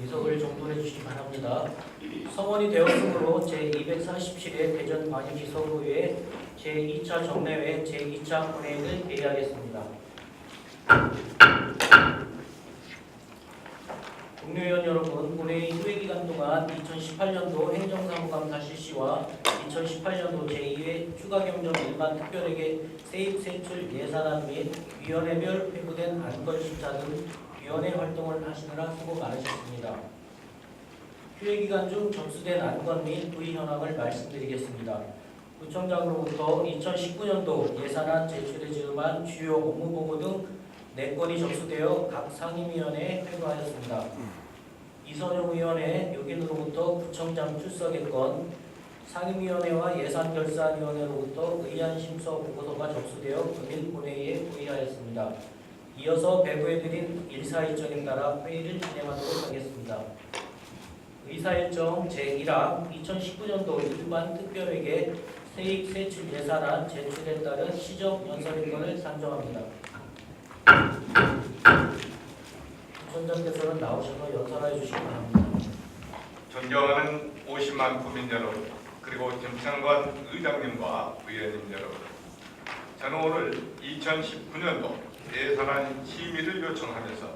의석을 정돈해 주시기 바랍니다. 성원이 되었으므로 제247회 대전광역시 서구의회 제2차 정례회 제2차 본회의를 개의하겠습니다. 국회의원 여러분, 본회의 휴회 기간 동안 2018년도 행정사무감사 실시와 2018년도 제2회 추가경정 일반 특별회계 세입 세출 예산안 및 위원회별 회부된 안건 심사 등 위원회 활동을 하시느라 수고 많으셨습니다. 휴회 기간 중 접수된 안건 및 부의 현황을 말씀드리겠습니다. 구청장으로부터 2019년도 예산안 제출에 즈음한 주요 업무보고 등 4건이 접수되어 각 상임위원회에 회부하였습니다. 이선영 의원의 요긴으로부터 구청장 출석의 건, 상임위원회와 예산결산위원회로부터 의안심서 보고서가 접수되어 금일 본회의에 부의하였습니다. 이어서 배부해드린 일사일정에 따라 회의를 진행하도록 하겠습니다. 의사일정 제1항 2019년도 일반 특별회계 세입 세출 예산안 제출에 따른 시정 연설인권을 산정합니다. 부총장께서는 나오셔서 연설해 주시기 바랍니다. 존경하는 50만 국민 여러분, 그리고 김창관 의장님과 의원님 여러분, 저는 오늘 2019년도 예산안 심의를 요청하면서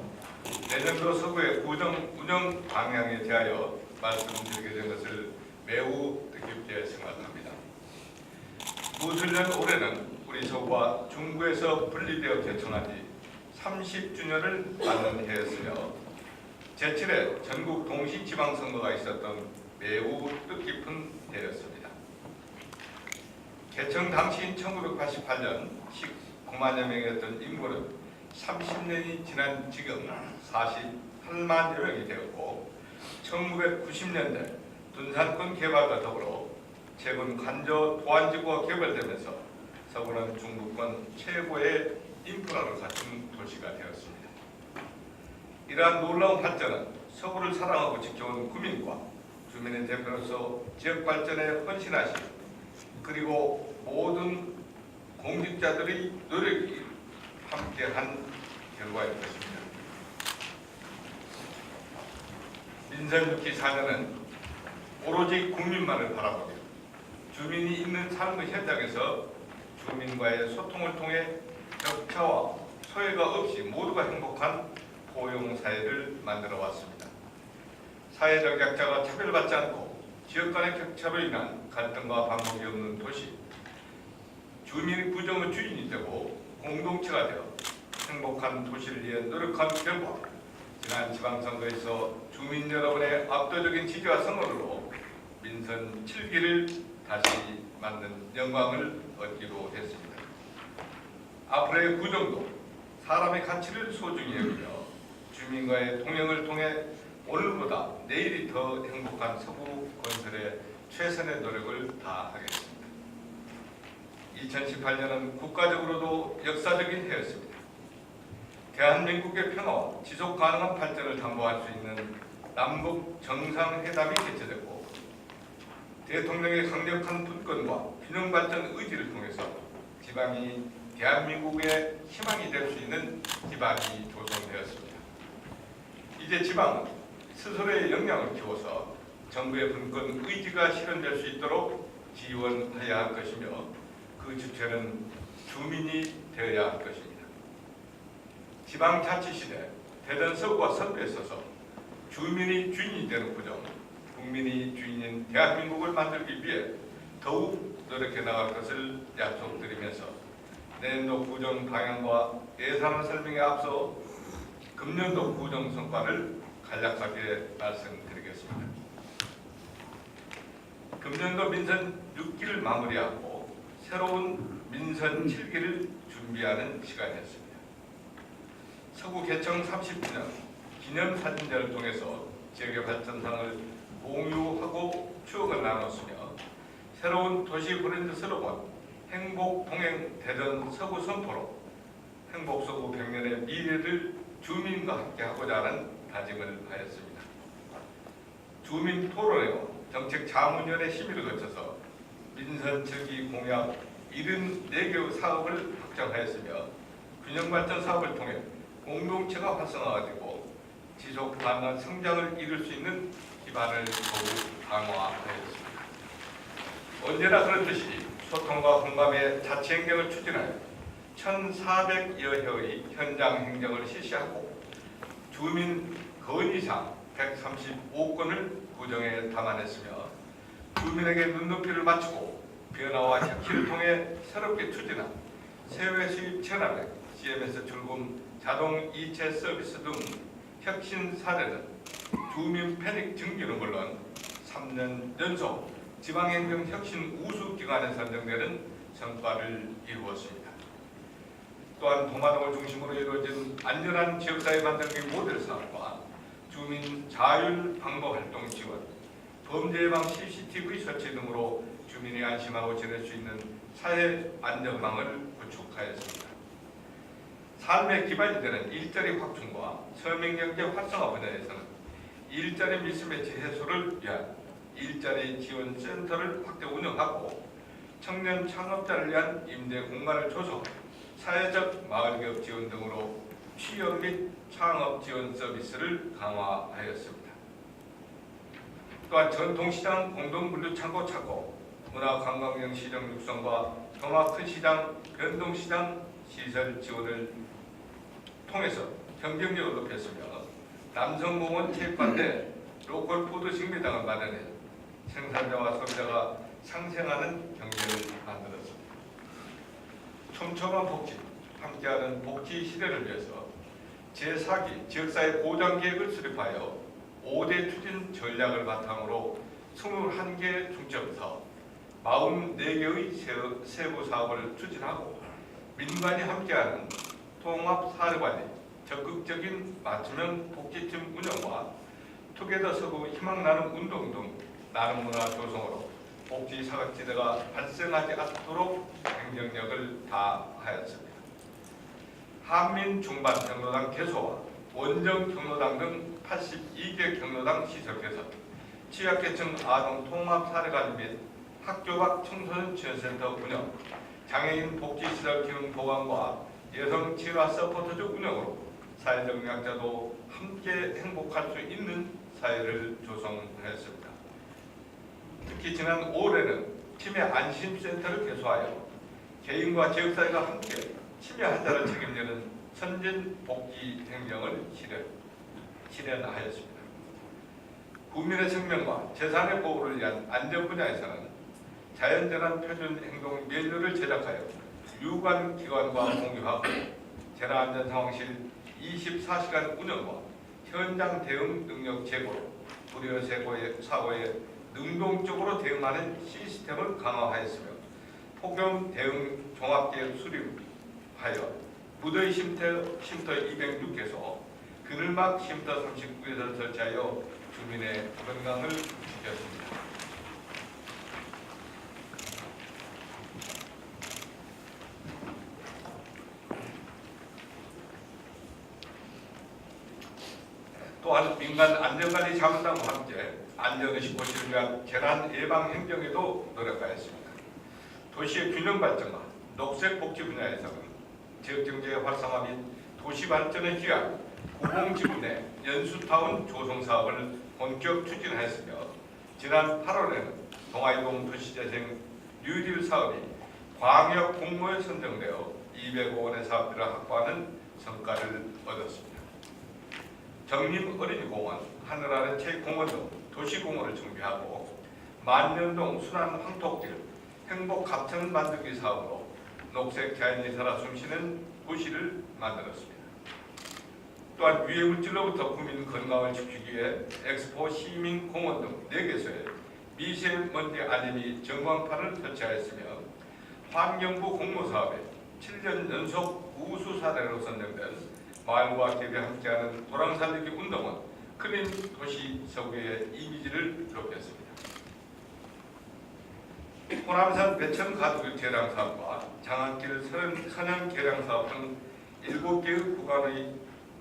내년도 서구의 구정 운영 방향에 대하여 말씀드리게 된 것을 매우 뜻깊게 생각합니다. 무술년 올해는 우리 서구가 중구에서 분리되어 개청한 지 30주년을 맞는 해였으며 제7회 전국 동시지방선거가 있었던 매우 뜻깊은 해였습니다. 개청 당시인 1988년 19만여 명이었던 인구는 30년이 지난 지금 48만여 명이 되었고, 1990년대 둔산권 개발과 더불어 최근 관저 도안지구가 개발되면서 서구는 중부권 최고의 인프라를 갖춘 도시가 되었습니다. 이러한 놀라운 발전은 서구를 사랑하고 지켜온 국민과 주민의 대표로서 지역 발전에 헌신하신, 그리고 모든 공직자들의 노력이 함께한 결과일 것입니다. 민선 6기 4년은 오로지 국민만을 바라보며 주민이 있는 삶의 현장에서 주민과의 소통을 통해 격차와 소외가 없이 모두가 행복한 포용사회를 만들어 왔습니다. 사회적 약자가 차별받지 않고 지역 간의 격차로 인한 갈등과 반복이 없는 도시, 주민의 구정의 주인이 되고 공동체가 되어 행복한 도시를 위해 노력한 결과 지난 지방선거에서 주민 여러분의 압도적인 지지와 성원으로 민선 7기를 다시 만든 영광을 얻기도 했습니다. 앞으로의 구정도 사람의 가치를 소중히 여기며 주민과의 동행을 통해 오늘보다 내일이 더 행복한 서구 건설에 최선의 노력을 다하겠습니다. 2018년은 국가적으로도 역사적인 해였습니다. 대한민국의 평화와 지속 가능한 발전을 담보할 수 있는 남북 정상회담이 개최됐고, 대통령의 강력한 분권과 균형 발전 의지를 통해서 지방이 대한민국의 희망이 될 수 있는 기반이 조성되었습니다. 이제 지방은 스스로의 역량을 키워서 정부의 분권 의지가 실현될 수 있도록 지원해야 할 것이며, 그 주체는 주민이 되어야 할 것입니다. 지방자치시대 대전 서구와 선두에 서서 주민이 주인이 되는 구정, 국민이 주인인 대한민국을 만들기 위해 더욱 노력해 나갈 것을 약속드리면서 내년도 구정 방향과 예산 설명에 앞서 금년도 구정 성과를 간략하게 말씀드리겠습니다. 금년도 민선 6기를 마무리하고 새로운 민선 7기를 준비하는 시간이었습니다. 서구 개청 30주년 기념사진전을 통해서 지역의 발전상을 공유하고 추억을 나눴으며, 새로운 도시 브랜드 슬로건 행복동행 대전 서구 선포로 행복서구 100년의 미래를 주민과 함께하고자 하는 다짐을 하였습니다. 주민 토론회와 정책 자문위원회 심의를 거쳐서 민선 7기 공약 74개 사업을 확정하였으며, 균형발전 사업을 통해 공동체가 활성화가 되고 지속 가능한 성장을 이룰 수 있는 기반을 더욱 강화하였습니다. 언제나 그렇듯이 소통과 공감의 자치 행정을 추진하여 1,400여 회의 현장 행정을 실시하고 주민 건의사항 135건을 구정에 담아냈으며 주민에게 눈높이를 맞추고 변화와 혁신을 통해 새롭게 추진한 세외 수입 체납액, CMS 출금 자동 이체 서비스 등 혁신 사례는 주민 패닉 증진은 물론 3년 연속 지방행정 혁신 우수기관에 선정되는 성과를 이루었습니다. 또한 도마동을 중심으로 이루어진 안전한 지역사회 만들기 모델 사업과 주민 자율 방법 활동 지원, 범죄 예방 CCTV 설치 등으로 주민이 안심하고 지낼 수 있는 사회 안전망을 구축하였습니다. 삶의 기반이 되는 일자리 확충과 서민경제 활성화 분야에서는 일자리 미스매치 해소를 위한 일자리 지원 센터를 확대 운영하고 청년 창업자를 위한 임대 공간을 조성, 사회적 마을기업 지원 등으로 취업 및 창업 지원 서비스를 강화하였습니다. 또한 전통시장 공동분류창고 착고, 문화관광형 시정 육성과 경화 큰 시장, 변동시장 시설 지원을 통해서 경쟁력을 높였으며 남성공원 체육관내 로컬푸드 식미당을 마련해 생산자와 소비자가 상생하는 경제를 만들었습니다. 촘촘한 복지, 함께하는 복지 시대를 위해서 제4기 지역사회 보장계획을 수립하여 5대 추진 전략을 바탕으로 21개 중점사업, 44개의 세부 사업을 추진하고 민간이 함께하는 통합사회관리, 적극적인 맞춤형 복지팀 운영과 투게더 서구 희망나눔 운동 등 나눔 문화 조성으로 복지 사각지대가 발생하지 않도록 행정력을 다하였습니다. 한민 중반 경로당 개소와 원정 경로당 등 82개 경로당 시설 개선, 취약계층 아동 통합 사례관 및 학교 밖 청소년 지원센터 운영, 장애인 복지시설 기능 보강과 여성 친화 서포터즈 운영으로 사회적 약자도 함께 행복할 수 있는 사회를 조성했습니다. 특히 지난 5월에는 치매 안심센터를 개소하여 개인과 지역사회가 함께 치매 환자를 책임지는 선진 복지 행정을 실현하였습니다. 국민의 생명과 재산의 보호를 위한 안전 분야에서는 자연재난 표준 행동 매뉴얼을 제작하여 유관 기관과 공유하고 재난안전상황실 24시간 운영과 현장 대응 능력 제고로 불여 사고에 능동적으로 대응하는 시스템을 강화하였으며 폭염 대응 종합계획 수립하여 무더위 쉼터 206개소, 그늘막 쉼터 39개소를 설치하여 주민의 건강을 지켰습니다. 또한 민간 안전관리 자문단과 함께 안전의식 고시를 위한 재난 예방 행정에도 노력하였습니다. 도시의 균형 발전과 녹색 복지 분야에서는 지역경제 활성화 및 도시 발전을 기한 구봉지구 내 연수타운 조성 사업을 본격 추진하였으며 지난 8월에는 동아이동 도시재생 뉴딜 사업이 광역 공모에 선정되어 200억 원의 사업비를 확보하는 성과를 얻었습니다. 정림 어린이공원, 하늘아래 체육공원 등 도시공원을 정비하고 만년동 순환 황토길, 행복 갑천 만들기 사업으로 녹색 자연이 살아 숨쉬는 도시를 만들었습니다. 또한 유해 물질로부터 국민 건강을 지키기 위해 엑스포 시민공원 등 4개소에 미세먼지 알림이 전광판을 설치하였으며 환경부 공모사업에 7년 연속 우수 사례로 선정된 마을과 기업이 함께하는 도랑살리기 운동은 클린 도시 서구의 이미지를 높였습니다. 호남산 배천 가두기 개량 사업과 장안길 선형 개량 사업 등 7개의 구간의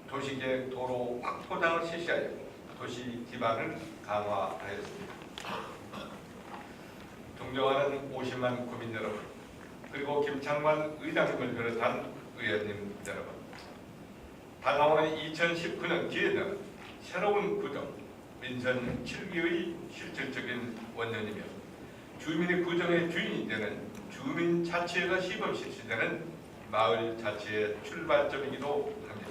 도시계획 도로 확포장을 실시하여 도시 기반을 강화하였습니다. 존경하는 50만 국민 여러분, 그리고 김창관 의장님을 비롯한 의원님 여러분, 다가오는 2019년 기회는 새로운 구정, 민선 7기의 실질적인 원년이며 주민이 구정의 주인이 되는 주민자치회가 시범 실시되는 마을자치의 출발점이기도 합니다.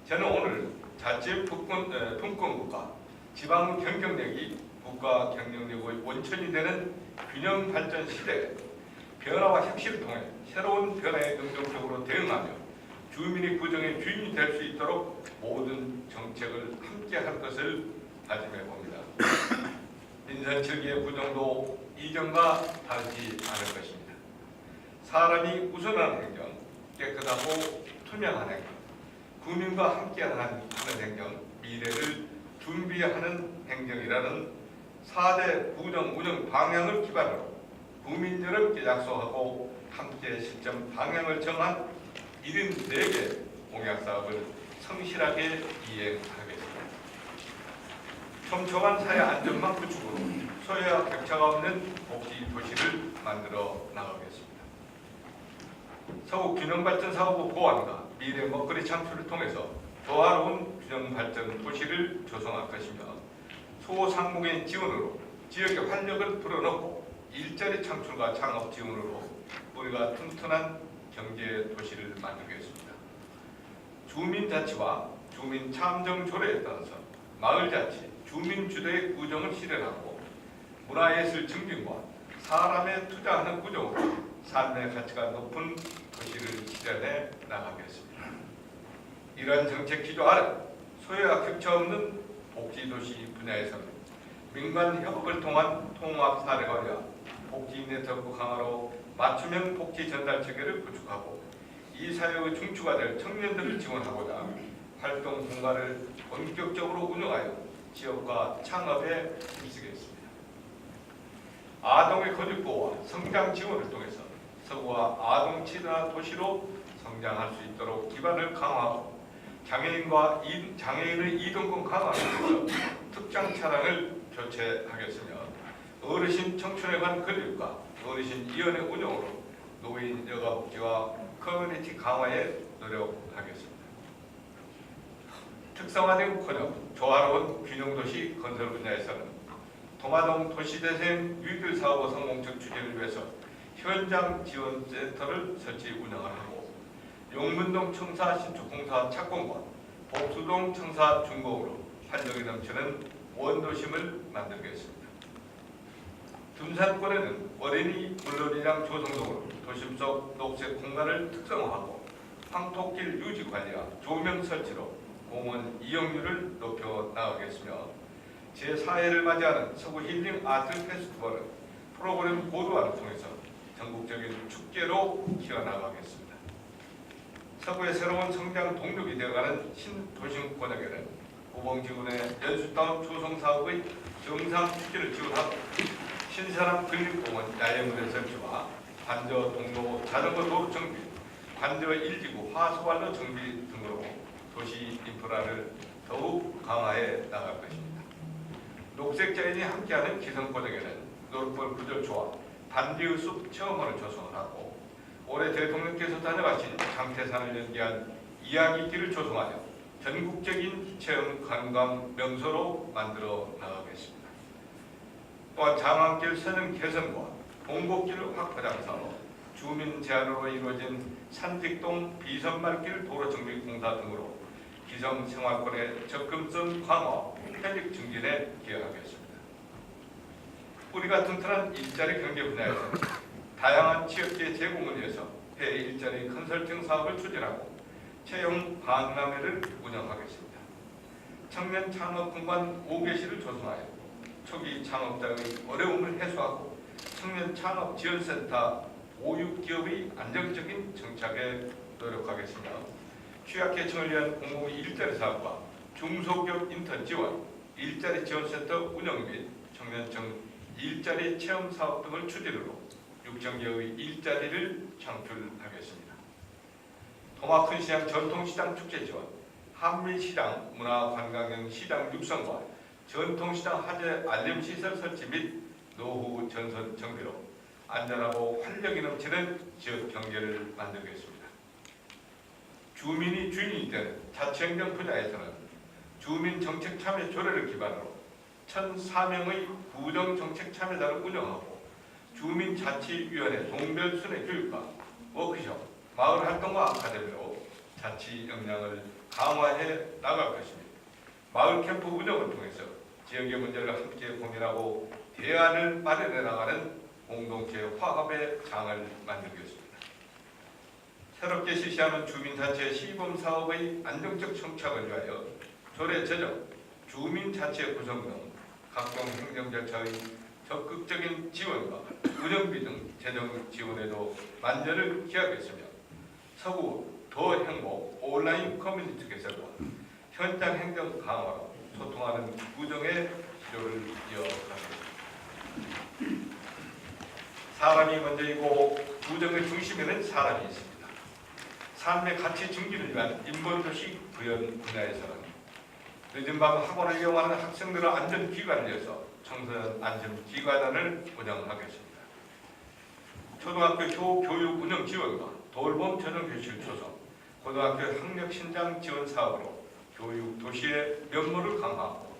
저는 오늘 자치 분권국가, 지방 경쟁력이 국가 경쟁력의 원천이 되는 균형 발전 시대에 변화와 혁신을 통해 새로운 변화에 긍정적으로 대응하며 주민이 구정의 주인이 될 수 있도록 모든 정책을 함께 할 것을 다짐해 봅니다. 민선 7기의 구정도 이전과 다르지 않을 것입니다. 사람이 우선하는 행정, 깨끗하고 투명한 행정, 국민과 함께하는 행정, 미래를 준비하는 행정이라는 4대 구정 운영 방향을 기반으로 국민여러분께 약속하고 함께 실천 방향을 정한 74개 공약사업을 성실하게 이행하겠습니다. 촘촘한 사회 안전망 구축으로 소외와 격차가 없는 복지 도시를 만들어 나가겠습니다. 서구 균형발전 사업부 보완과 미래 먹거리 창출을 통해서 조화로운 균형발전 도시를 조성할 것이며 소상공인 지원으로 지역의 활력을 불어넣고 일자리 창출과 창업 지원으로 우리가 튼튼한 경제 도시를 만들겠습니다. 주민자치와 주민참정 조례에 따라서 마을자치, 주민주도의 구정을 실현하고 문화예술 증진과 사람에 투자하는 구정으로 삶의 가치가 높은 도시를 실현해 나가겠습니다. 이러한 정책 기조 아래 소외와 격차 없는 복지도시 분야에서는 민간 협업을 통한 통합 사례관리와 복지 네트워크 강화로 맞춤형 복지 전달 체계를 구축하고 이 사회의 중추가 될 청년들을 지원하고자 활동 공간을 본격적으로 운영하여 지역과 창업에 힘쓰겠습니다. 아동의 거주 보호와 성장 지원을 통해서 서구와 아동 친화 도시로 성장할 수 있도록 기반을 강화하고 장애인의 이동권 강화를 위해서 특장 차량을 교체하겠으며 어르신 청춘에 관한 교육과 어르신 위원회 운영으로 노인 여가복지와 커뮤니티 강화에 노력하겠습니다. 특성화된커녕 조화로운 균형도시 건설 분야에서는 도마동 도시재생 뉴딜 사업 성공적 추진을 위해서 현장 지원센터를 설치 운영을 하고 용문동 청사 신축 공사 착공과 복수동 청사 준공으로 활력이 넘치는 원도심을 만들겠습니다. 둔산권에는 어린이 물놀이장 조성 등으로 도심 속 녹색 공간을 특성화하고 황토길 유지 관리와 조명 설치로 공원 이용률을 높여 나가겠으며 제4회를 맞이하는 서구 힐링 아트 페스티벌은 프로그램 고도화를 통해서 전국적인 축제로 키워나가겠습니다. 서구의 새로운 성장 동력이 되어가는 신도심 권역에는 고봉지구내 연수다운 조성사업의 정상 추진을 지원하고 신사람 근린공원 야외무대 설치와 관저 동로 자전거 도로 정비, 관저 1지구 하수관로 정비 등으로 도시 인프라를 더욱 강화해 나갈 것입니다. 녹색자연이 함께하는 기성권역에는 노르폴 구절초와 반디의 숲 체험원을 조성을 하고 올해 대통령께서 다녀가신 장태산을 연계한 이야기길을 조성하여 전국적인 체험 관광 명소로 만들어 나가겠습니다. 또한 장안길 선형 개선과 봉곡길 확보장 사업, 주민 제안으로 이루어진 산직동 비선말길 도로 정비 공사 등으로 기성 생활권의 접근성 강화, 편익 증진에 기여하겠습니다. 우리가 튼튼한 일자리 경제 분야에서 다양한 취업기회 제공을 위해서 해외 일자리 컨설팅 사업을 추진하고 채용 박람회를 운영하겠습니다. 청년 창업 공간 5개시를 조성하여 초기 창업자의 어려움을 해소하고 청년 창업 지원센터 5,6기업의 안정적인 정착에 노력하겠으며 취약계층을 위한 공공의 일자리 사업과 중소기업 인턴 지원, 일자리 지원센터 운영 및 청년층 일자리 체험 사업 등을 추진으로 6,000개의 일자리를 창출하겠습니다. 토마큰시장 전통시장 축제 지원, 한밀시장 문화관광형 시장 육성과 전통시장 화재 알림시설 설치 및 노후 전선 정비로 안전하고 활력이 넘치는 지역 경제를 만들겠습니다. 주민이 주인이 되는 자치행정 분야에서는 주민정책참여 조례를 기반으로 1,004명의 구정정책참여단을 운영하고 주민자치위원회 동별순회 교육과 워크숍, 마을활동가 아카데미로 자치 역량을 강화해 나갈 것입니다. 마을 캠프 운영을 통해서 지역의 문제를 함께 고민하고 대안을 마련해 나가는 공동체 화합의 장을 만들겠습니다. 새롭게 실시하는 주민자치 시범사업의 안정적 정착을 위하여 조례 제정, 주민자치 구성 등 각종 행정 절차의 적극적인 지원과 운영비 등 재정 지원에도 만전을 기하겠으며 서구 더 행복 온라인 커뮤니티 개설과 현장 행정 강화로 소통하는 구정의 기조를 이어가겠습니다. 사람이 먼저이고 구정의 중심에는 사람이 있습니다. 삶의 가치 증진을 위한 인본도시 구현 분야에서는 늦은 밤 학원을 이용하는 학생들의 안전기관을 위해서 청소년 안전기관단을 운영하겠습니다. 초등학교 교육 운영 지원과 돌봄 전용교실 조성, 고등학교 학력 신장 지원 사업으로 교육 도시의 면모를 강화하고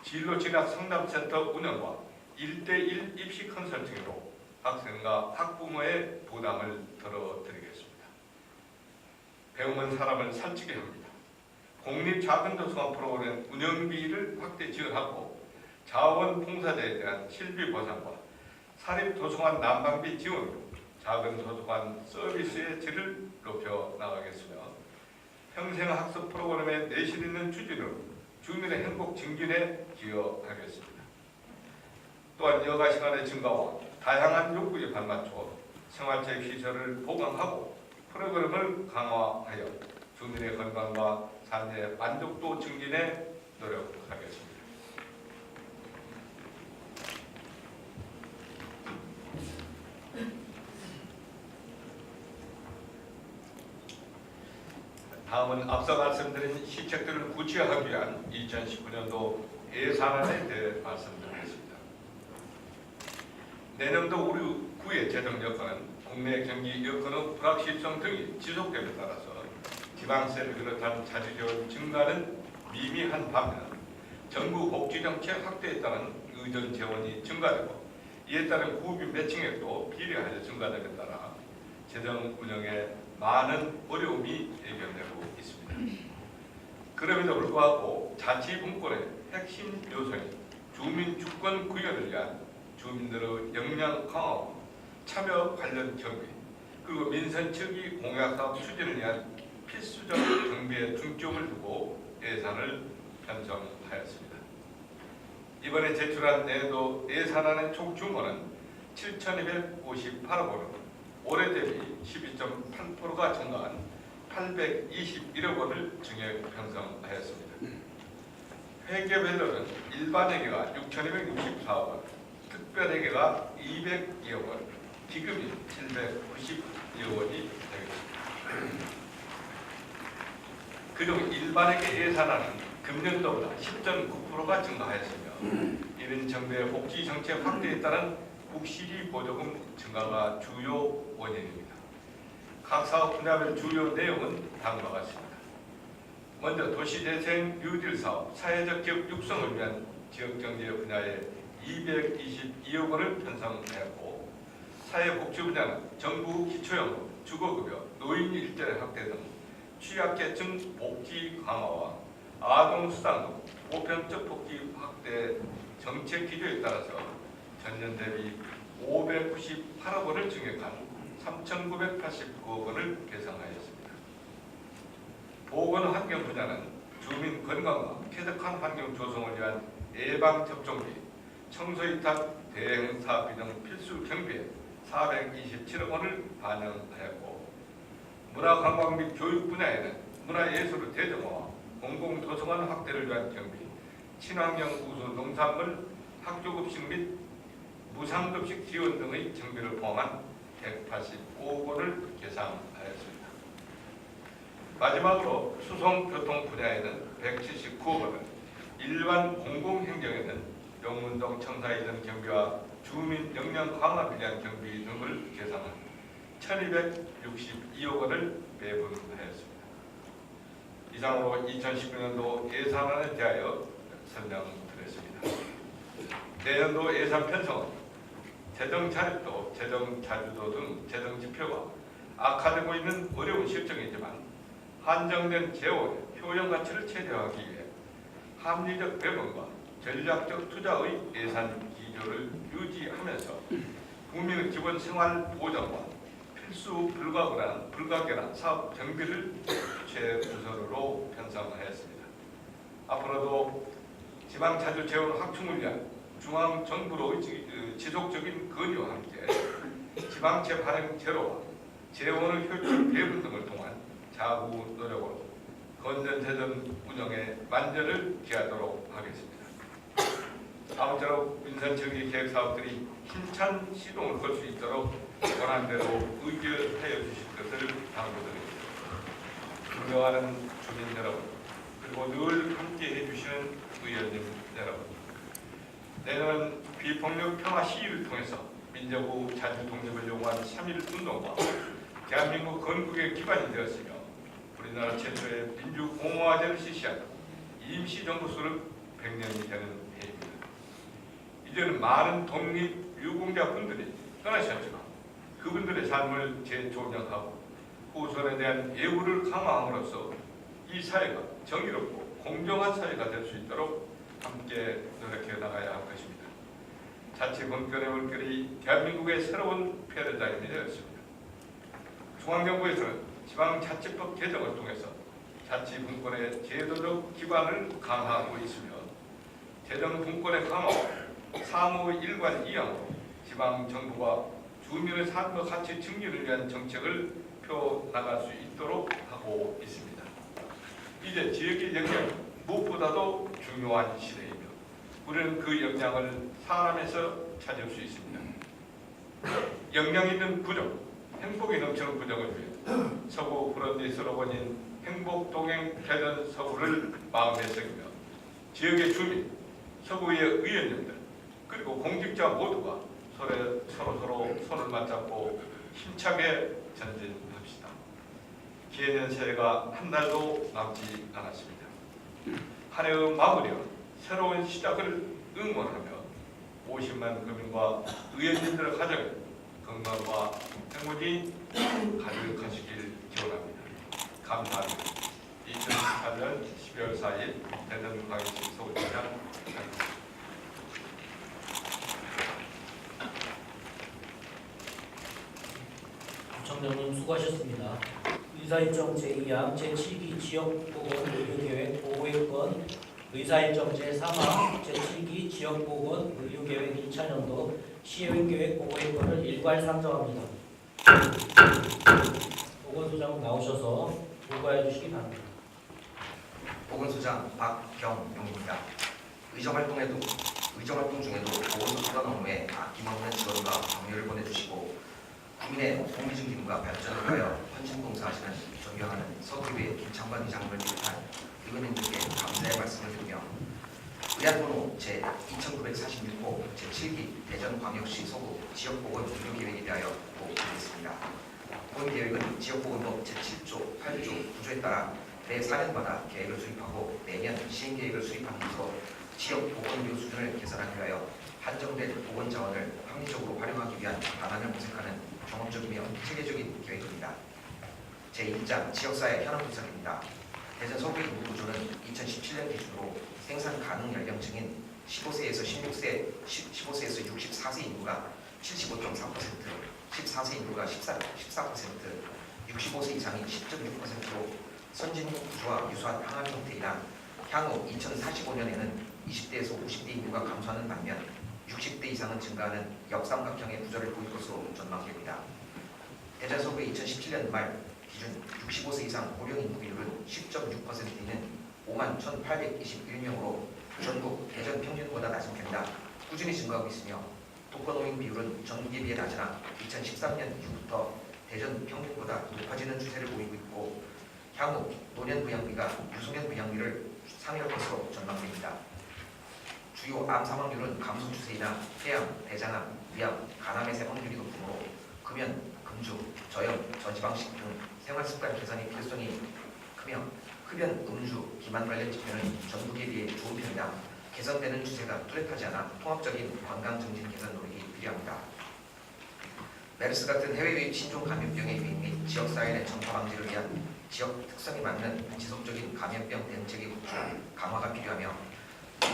진로 진학 상담센터 운영과 1:1 입시 컨설팅으로 학생과 학부모의 부담을 덜어드리겠습니다. 배움은 사람을 살찌게 합니다. 공립 작은도서관 프로그램 운영비를 확대 지원하고 자원봉사자에 대한 실비 보상과 사립도서관 난방비 지원으로 작은도서관 서비스의 질을 높여 나가겠으며 평생학습 프로그램의 내실 있는 추진으로 주민의 행복 증진에 기여하겠습니다. 또한 여가 시간의 증가와 다양한 요구에 발맞춰 생활체 시설을 보강하고 프로그램을 강화하여 주민의 건강과 삶의 만족도 증진에 노력하겠습니다. 다음은 앞서 말씀드린 시책들을 구체화하기 위한 2019년도 예산안에 대해 말씀드리겠습니다. 내년도 우리 구의 재정 여건은 국내 경기 여건의 불확실성 등이 지속됨에 따라서 지방세를 비롯한 자주지원 증가는 미미한 반면 정부 복지정책 확대에 따른 의전 재원이 증가되고 이에 따른 구비 매칭액도 비례하여 증가됨에 따라 재정 운영에 많은 어려움이 예견되고 있습니다. 그럼에도 불구하고 자치분권의 핵심 요소인 주민주권 구현을 위한 주민들의 역량 강화, 참여 관련 경비, 그리고 민선 측이 공약사업 추진을 위한 필수적 경비에 중점을 두고 예산을 편성하였습니다. 이번에 제출한 내도 예산안의 총 규모는 7,258억 원, 올해 대비 12.8%가 증가한 821억 원을 증액 편성하였습니다. 회계별로는 일반회계가 6,264억 원, 특별회계가 202억 원, 기금이 792억 원이 되겠습니다. 그중 일반회계 예산안은 금년도보다 10.9%가 증가하였으며 이는 정부의 복지 정책 확대에 따른 국시리 보조금 증가가 주요 원인입니다. 각 사업 분야별 주요 내용은 다음과 같습니다. 먼저 도시재생 뉴딜 사업, 사회적 기업 육성을 위한 지역경제 분야에 222억 원을 편성하였고 사회복지 분야는 정부 기초연금, 주거급여, 노인 일자리 확대 등 취약계층 복지 강화와 아동수당 등 보편적 복지 확대 정책 기조에 따라서 전년 대비 598억 원을 증액한 3,989억 원을 계상하였습니다. 보건환경 분야는 주민 건강과 쾌적한 환경 조성을 위한 예방접종비, 청소이탁 대행사비 등 필수 경비에 427억 원을 반영하였고 문화관광 및 교육 분야에는 문화예술 대정화와 공공도서관 확대를 위한 경비, 친환경 우수 농산물, 학교급식 및 무상급식 지원 등의 정비를 포함한 185억 원을 계상하였습니다. 마지막으로 수송교통 분야에는 179억 원을, 일반 공공행정에는 용문동 청사이전 경비와 주민 역량 강화를 위한 경비 등을 계상한 1,262억 원을 배분하였습니다. 이상 이상으로 2019년도 예산안에 대하여 설명드렸습니다. 내년도 예산 편성은 재정 자립도, 재정 자주도 등 재정 지표가 악화되고 있는 어려운 실정이지만 한정된 재원의 효용 가치를 최대화하기 위해 합리적 배분과 전략적 투자의 예산 기조를 유지하면서 국민의 기본 생활 보장과 필수 불가결한 사업 정비를 최우선으로 편성하였습니다. 앞으로도 지방 자주 재원 확충을 위한 중앙 정부로의 지속적인 건의와 함께 지방채 발행 제로와 재원의 효율 배분 등을 통한 자구 노력으로 건전재정 운영에 만전을 기하도록 하겠습니다. 아무쪼록 민선정기 계획 사업들이 힘찬 시동을 걸 수 있도록 원한대로 의결하여 주실 것을 당부드립니다. 존경하는 주민 여러분, 그리고 늘 함께해 주시는 의원님 여러분, 내년은 비폭력 평화 시위를 통해서 민족의 자주 독립을 요구한 3.1 운동과 대한민국 건국의 기반이 되었으며 우리나라 최초의 민주공화제를 실시한 임시정부 수립 100년이 되는 해입니다. 이제는 많은 독립유공자분들이 떠나셨지만 그분들의 삶을 재조명하고 후손에 대한 예우를 강화함으로써 이 사회가 정의롭고 공정한 사회가 될 수 있도록 함께 노력해 나가야 할 것입니다. 자치분권의 물결이 대한민국의 새로운 패러다임이 되었습니다. 중앙정부에서는 지방자치법 개정을 통해서 자치분권의 제도적 기반을 강화하고 있으며 재정분권의 강화와 사무의 일관 이양으로 지방정부가 주민의 삶의 가치 증진을 위한 정책을 펴나갈 수 있도록 하고 있습니다. 이제 지역의 영향이 무엇보다도 중요한 시대이며 우리는 그 역량을 사람에서 찾을 수 있습니다. 역량 있는 구정, 행복이 넘치는 구정을 위해 서구 브런디 슬로건인 행복 동행 개전 서구를 마음에 새기며 지역의 주민, 서구의 의원님들 그리고 공직자 모두가 서로 손을 맞잡고 힘차게 전진합시다. 기해년 새해가 한 달도 남지 않았습니다. 한 해의 마무리와 새로운 시작을 응원하며 50만 국민과 의원님들의 가정에 건강과 행운이 가득하시길 기원합니다. 감사합니다. 2018년 12월 4일 대전광역시 서울시장 부총장님 수고하셨습니다. 의사일정 제2항 제7기 지역보건 의료계획 보호의권 의사일정 제3항 제7기 지역보건 의료계획 1차년도 시행계획 보호의권을 일괄 상정합니다. 보건소장 나오셔서 보고해 주시기 바랍니다. 보건소장 박경용입니다. 의정활동 중에도 보건소 수관 업무에 아낌없는 지원과 격려를 보내주시고 국민의 홍미증진과 발전을 위하여 헌신봉사하시는 존경하는 서구의회 김창관 의장님을 비롯한 의원님들께 감사의 말씀을 드리며 의안번호 제2946호 제7기 대전광역시 서구 지역보건 의료계획에 대하여 보고드리겠습니다. 보건계획은 지역보건법 제7조, 8조, 9조에 따라 매 4년마다 계획을 수립하고 내년 시행계획을 수립하면서 지역보건의료 수준을 개선하기 위하여 한정된 보건자원을 합리적으로 활용하기 위한 방안을 모색하는 종합적이며 체계적인 계획입니다. 제1장 지역사회 현황 분석입니다. 대전 서구의 인구 구조는 2017년 기준으로 생산 가능 연령층인 15세에서 64세 인구가 75.4%, 14세 인구가 14%, 65세 이상이 10.6%로 선진국 구조와 유사한 항암 형태이나 향후 2045년에는 20대에서 50대 인구가 감소하는 반면 60대 이상은 증가하는 역삼각형의 구조를 보일 것으로 전망됩니다. 대전 서구의 2017년 말 기준 65세 이상 고령 인구 비율은 10.6%인 51,821명으로 전국 대전 평균보다 낮은 편이다 꾸준히 증가하고 있으며 독거노인 비율은 전국에 비해 낮으나 2013년 이후부터 대전 평균보다 높아지는 추세를 보이고 있고 향후 노년 부양비가 유소년 부양비를 상회할 것으로 전망됩니다. 주요 암 사망률은 감소 추세이나 폐암, 대장암, 위암, 간암의 사망률이 높으므로 금연, 금주, 저염, 저지방식 등 생활습관 개선의 필요성이 크며 흡연, 음주, 비만 관련 지표는 전국에 비해 좋은 편이다. 개선되는 추세가 뚜렷하지 않아 통합적인 건강 증진 개선 노력이 필요합니다. 메르스 같은 해외 유입 신종 감염병의 유입 및 지역 사회 내 전파 방지를 위한 지역 특성에 맞는 지속적인 감염병 대응체계 구축 강화가 필요하며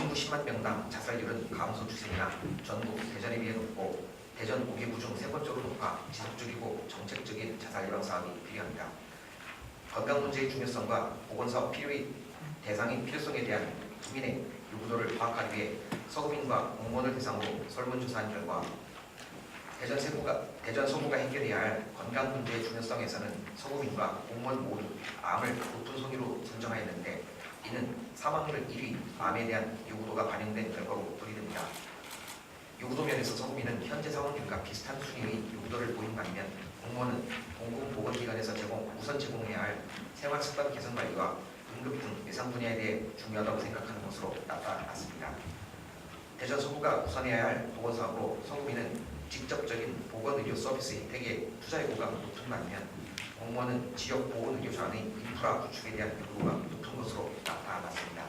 인구 10만 명당 자살률은 감소 추세이나 전국 대전에 비해 높고 대전 5개구 중 3번째로 높아 지속적이고 정책적인 자살 예방 사업이 필요합니다. 건강 문제의 중요성과 보건사업 대상의 필요성에 대한 국민의 요구도를 파악하기 위해 서구민과 공무원을 대상으로 설문조사한 결과 대전 서구가 해결해야 할 건강 문제의 중요성에서는 서구민과 공무원 모두 암을 높은 순위로 선정하였는데 이는 사망률 1위 암에 대한 요구도가 반영된 결과로 풀이됩니다. 요구도 면에서 서구민은 현재 상황률과 비슷한 순위의 요구도를 보인 반면 공무원은 공공보건기관에서 우선 제공해야 할 생활습관 개선 관리와 응급 등 예상 분야에 대해 중요하다고 생각하는 것으로 나타났습니다. 대전 서구가 우선해야 할 보건사업으로 서구민은 직접적인 보건의료 서비스 혜택에 투자 요구가 높은 반면 공무원은 지역 보건의료 전환의 인프라 구축에 대한 요구가 높은 것으로 나타났습니다.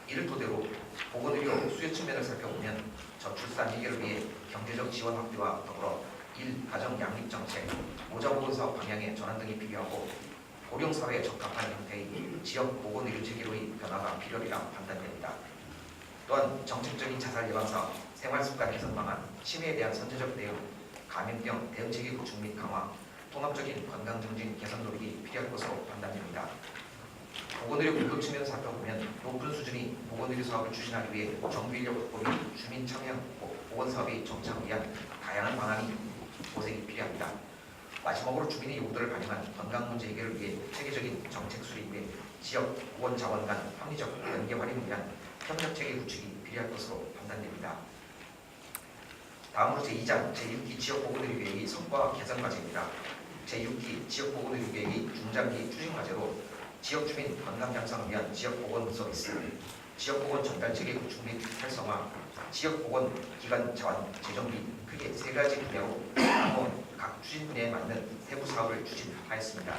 이를 토대로 보건의료 수요 측면을 살펴보면 저출산 해결을 위해 경제적 지원 확대와 더불어 가정 양립 정책, 모자보건 사업 방향의 전환 등이 필요하고 고령사회에 적합한 형태의 지역 보건의료 체계로의 변화가 필요하리라 판단됩니다. 또한 정책적인 자살 예방 사업, 생활습관 개선 방안, 치매에 대한 선제적 대응, 감염병 대응체계 구축 및 강화, 통합적인 건강 증진 개선 노력이 필요할 것으로 판단됩니다. 보건의료 공급 측면에서 살펴보면 높은 수준의 보건의료 사업을 추진하기 위해 정부 인력 확보 및 주민 참여 보건사업의 정착을 위한 다양한 방안이 모색이 필요합니다. 마지막으로 주민의 요구들을 반영한 건강 문제 해결을 위해 체계적인 정책 수립 및 지역 보건 자원 간 합리적 연계 활용을 위한 협력 체계 구축이 필요할 것으로 판단됩니다. 다음으로 제2장 제6기 지역보건의료 계획의 성과 개선 과제입니다. 제6기 지역보건의료 계획의 중장기 추진 과제로 지역 주민 건강 향상을 위한 지역보건 서비스, 지역보건 전달체계 구축 및 활성화, 지역보건기관 자원 재정 및 크게 3가지 분야로 각 추진 분야에 맞는 세부 사업을 추진하였습니다.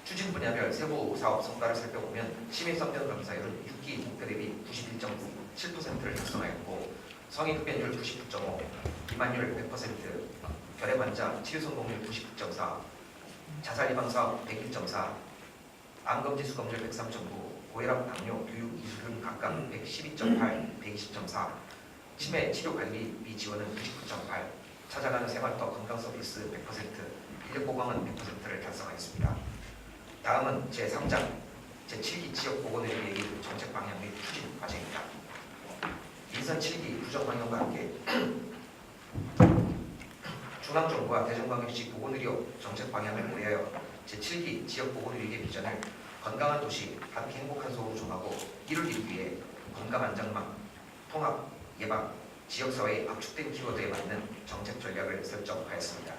추진 분야별 세부 사업 성과를 살펴보면 치매 성견 검사율은 6기 목표 대비 91.7%를 달성하였고 성인 흡연율 99.5, 비만율 100%, 결핵 환자 치료 성공률 99.4, 자살 예방 사업 101.4, 암검진 수검률 103.9, 고혈압, 당뇨, 교육, 이수균 각각 112.8, 120.4, 치매 치료 관리 비 지원은 99.8, 찾아가는 생활터 건강 서비스 100%, 인력 보강은 100%를 달성하였습니다. 다음은 제3장 제7기 지역보건의료 계획의 정책 방향 및 추진 과제입니다. 인선 7기 부정 방향과 함께 중앙정부와 대전광역시 보건의료 정책 방향을 고려하여 제7기 지역보건의료계 비전을 건강한 도시, 함께 행복한 서울로 정하고 이를 이루기 위해 건강안전망, 통합, 예방, 지역사회의 압축된 키워드에 맞는 정책 전략을 설정하였습니다.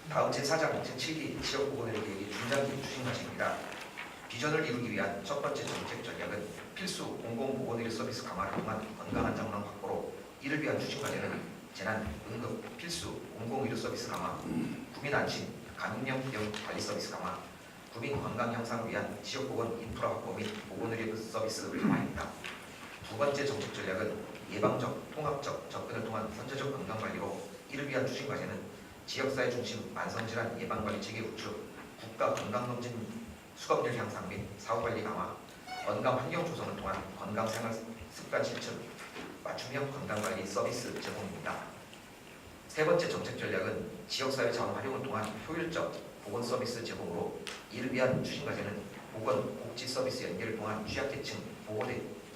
다음 제4장 제7기 지역보건의료 계획의 중장기 추진 과제입니다. 비전을 이루기 위한 첫 번째 정책 전략은 필수 공공보건의료 서비스 강화를 통한 건강안전망 확보로 이를 위한 추진 과제는 재난, 응급, 필수 공공의료 서비스 강화, 국민 안심, 감염병 관리 서비스 강화, 국민 건강 향상을 위한 지역보건 인프라 확보 및 보건의료 서비스 강화입니다. 두 번째 정책 전략은 예방적, 통합적 접근을 통한 선제적 건강관리로 이를 위한 추진 과제는 지역사회 중심 만성질환 예방관리 체계 구축, 국가 건강검진 수검률 향상 및 사후관리 강화, 건강 환경 조성을 통한 건강생활 습관 실천, 맞춤형 건강관리 서비스 제공입니다. 세 번째 정책 전략은 지역사회 자원 활용을 통한 효율적 보건 서비스 제공으로 이를 위한 추진 과제는 보건, 복지 서비스 연계를 통한 취약계층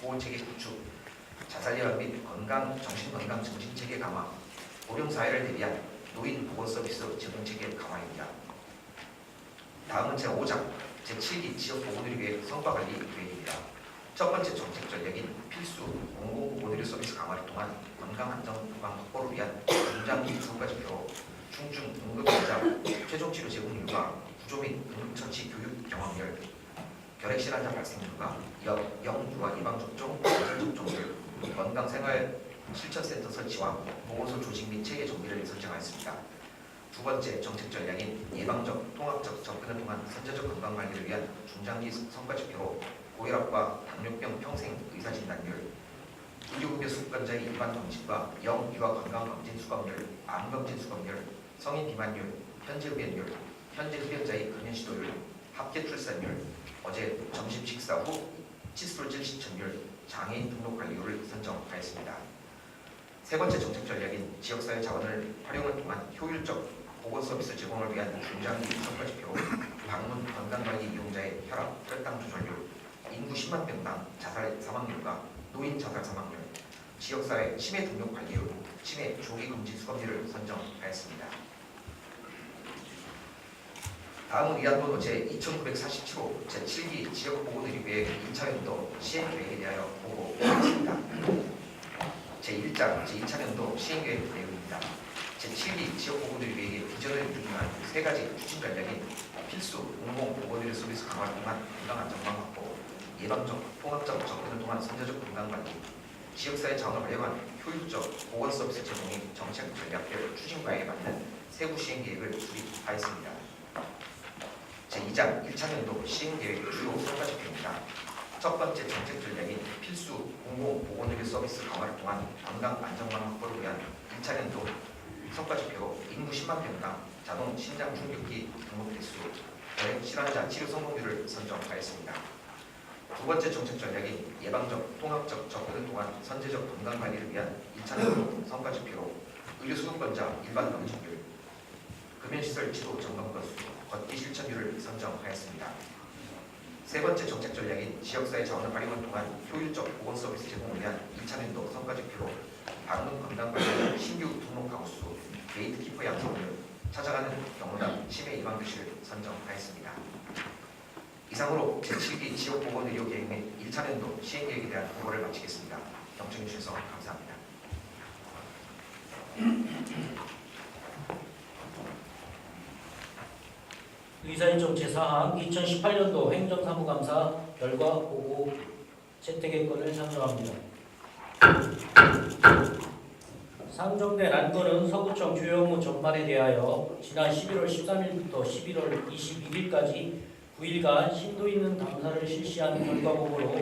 보호체계 구축, 자살 예방 및 정신건강 증진체계 강화, 고령사회를 대비한 노인 보건 서비스 제공체계 강화입니다. 다음은 제5장 제7기 지역보건의료 계획 성과관리 계획입니다. 첫 번째 정책 전략인 필수 공공보건의료 서비스 강화를 통한 건강안전망 확보를 위한 중장기 성과지표로 중증 응급환자 최종치료 제공률과 구조 및 응급처치 교육 경험률, 결핵실 환자 발생률과 영유아 예방접종, 접종률, 건강생활 실천센터 설치와 보건소 조직 및 체계 정비를 설정하였습니다. 두 번째 정책 전략인 예방적, 통합적 접근을 통한 선제적 건강 관리를 위한 중장기 성과 지표로 고혈압과 당뇨병 평생 의사진단율, 의료급여 수급권자의 일반 검진과 영유아 건강검진 수검률, 암검진 수검률, 성인 비만율, 현재 흡연율, 현재 흡연자의 금연 시도율, 합계 출산율, 어제 점심 식사 후 칫솔질 시청률, 장애인 등록 관리율을 선정하였습니다. 세 번째 정책 전략인 지역사회 자원을 활용을 통한 효율적 보건 서비스 제공을 위한 중장기 성과 지표로 방문 건강관리 이용자의 혈압, 혈당 조절률, 인구 10만 명당 자살 사망률과 노인 자살 사망률, 지역사회 치매 등록 관리율, 치매 조기 금지 수검률을 선정하였습니다. 다음은 위안번호 제2947호 제7기 지역보건의료계획 2차 연도 시행계획에 대하여 보고하겠습니다. 제1장 제2차 연도 시행계획 내용입니다. 제7기 지역보건의료계획의 비전을 규정한 세 가지 추진 전략인 필수 공공보건의료 서비스 강화를 통한 건강안전망 확보, 예방적, 통합적 접근을 통한 선제적 건강관리, 지역사회 자원을 활용한 효율적 보건 서비스 제공 및 정책 전략별 추진과에 맞는 세부 시행계획을 수립하였습니다. 제2장 1차 연도 시행계획 주요 성과 지표입니다. 첫 번째 정책 전략인 필수 공공보건의료 서비스 강화를 통한 건강안전망 확보를 위한 1차 연도 성과 지표 인구 10만 명당 자동 심장 충격기 등록 대수, 저녁 실환자 치료 성공률을 선정하였습니다. 두 번째 정책 전략인 예방적, 통합적 접근을 통한 선제적 건강관리를 위한 1차 연도 성과 지표로 의료수급권자 일반 검진율, 금연시설 지도 점검 건수, 걷기 실천율을 선정하였습니다. 세 번째 정책 전략인 지역사회 자원을 활용을 통한 효율적 보건 서비스 제공을 위한 2차 연도 성과 지표로 방문 건강관리 신규 등록 가구 수, 게이트키퍼 양성률, 찾아가는 경로당 치매 예방 교실을 선정하였습니다. 이상으로 제7기 지역보건의료계획 및 1차 연도 시행계획에 대한 보고를 마치겠습니다. 경청해 주셔서 감사합니다. 의사일정 제4항 2018년도 행정사무감사 결과 보고 채택의 건을 상정합니다. 상정된 안건은 서구청 주요 업무 전반에 대하여 지난 11월 13일부터 11월 21일까지 9일간 심도 있는 감사를 실시한 결과 보고로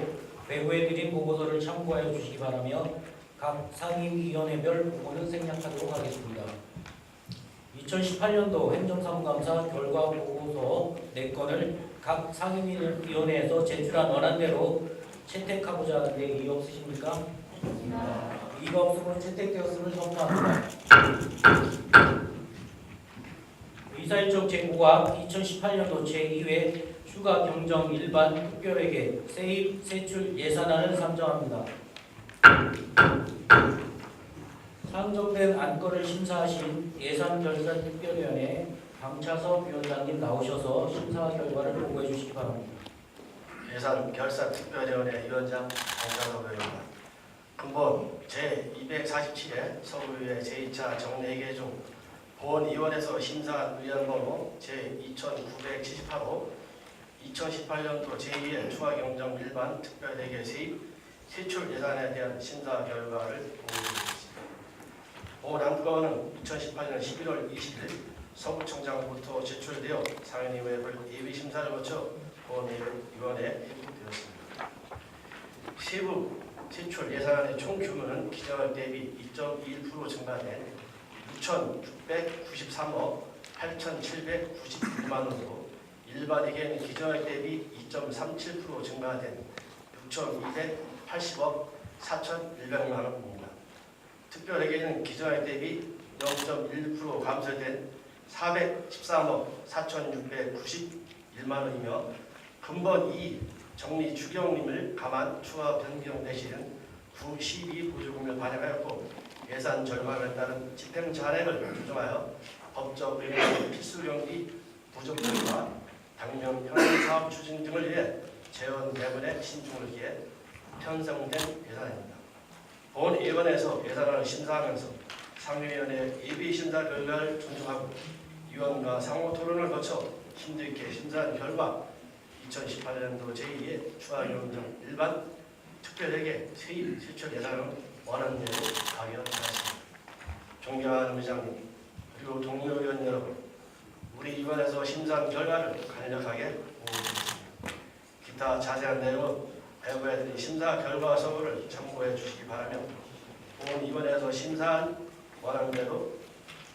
배부해드린 보고서를 참고하여 주시기 바라며 각 상임위원회별 보고는 생략하도록 하겠습니다. 2018년도 행정사무감사 결과 보고서 4건을 각 상임위원회에서 제출한 원안대로 채택하고자 하는데 이의 없으십니까? 이의가 없으면 채택되었음을 선포합니다. 의사일정 제9과 2018년도 제2회 추가 경정 일반 특별회계 세입 세출 예산안을 상정합니다. 상정된 안건을 심사하신 예산결산특별위원회 강차섭 위원장님 나오셔서 심사 결과를 보고해 주시기 바랍니다. 예산결산특별위원회 위원장 강차섭 의원입니다. 근본 제247회 서울의회 제2차 정례회 중 본위원회에서 심사한 의안번호 제2978호 2018년도 제2회 추가경정 일반 특별회계 세입 세출 예산에 대한 심사 결과를 보고드리겠습니다. 본 안건은 2018년 11월 20일 서구청장부터 제출되어 상임위의 예비 심사를 거쳐 본위원회에 회부되었습니다. 세부 세출 예산안의 총 규모는 기정액 대비 2.21% 증가된 6,693억 8,791만 원으로 일반회계는 기정액 대비 2.37% 증가된 6,280억 4,100만 원입니다. 특별회계는 기정액 대비 0.1% 감소된 413억 4,691만 원이며 근본 2 정리 추경림을 감안 추가 변경 대신 9.12 보조금을 반영하였고 예산 절감에 따른 집행 잔액을 조정하여 법적 의무의 필수 경비 부족분과 당면 현행 사업 추진 등을 위해 재원 배분에 신중을 기해 편성된 예산입니다. 본위원회에서 예산안을 심사하면서 상임위원회 예비 심사 결과를 존중하고 위원과 상호 토론을 거쳐 심도 있게 심사한 결과 2018년도 제2회 추가경정 일반 특별회계 세입 세출 예산은 원안대로 가결하였습니다. 존경하는 의장님, 그리고 동료 의원 여러분, 우리 이번에서 심사한 결과를 간략하게 보고드리겠습니다. 기타 자세한 내용은 배부애들이 심사 결과 서류를 참고해 주시기 바라며 본 이번에서 심사한 원하는 대로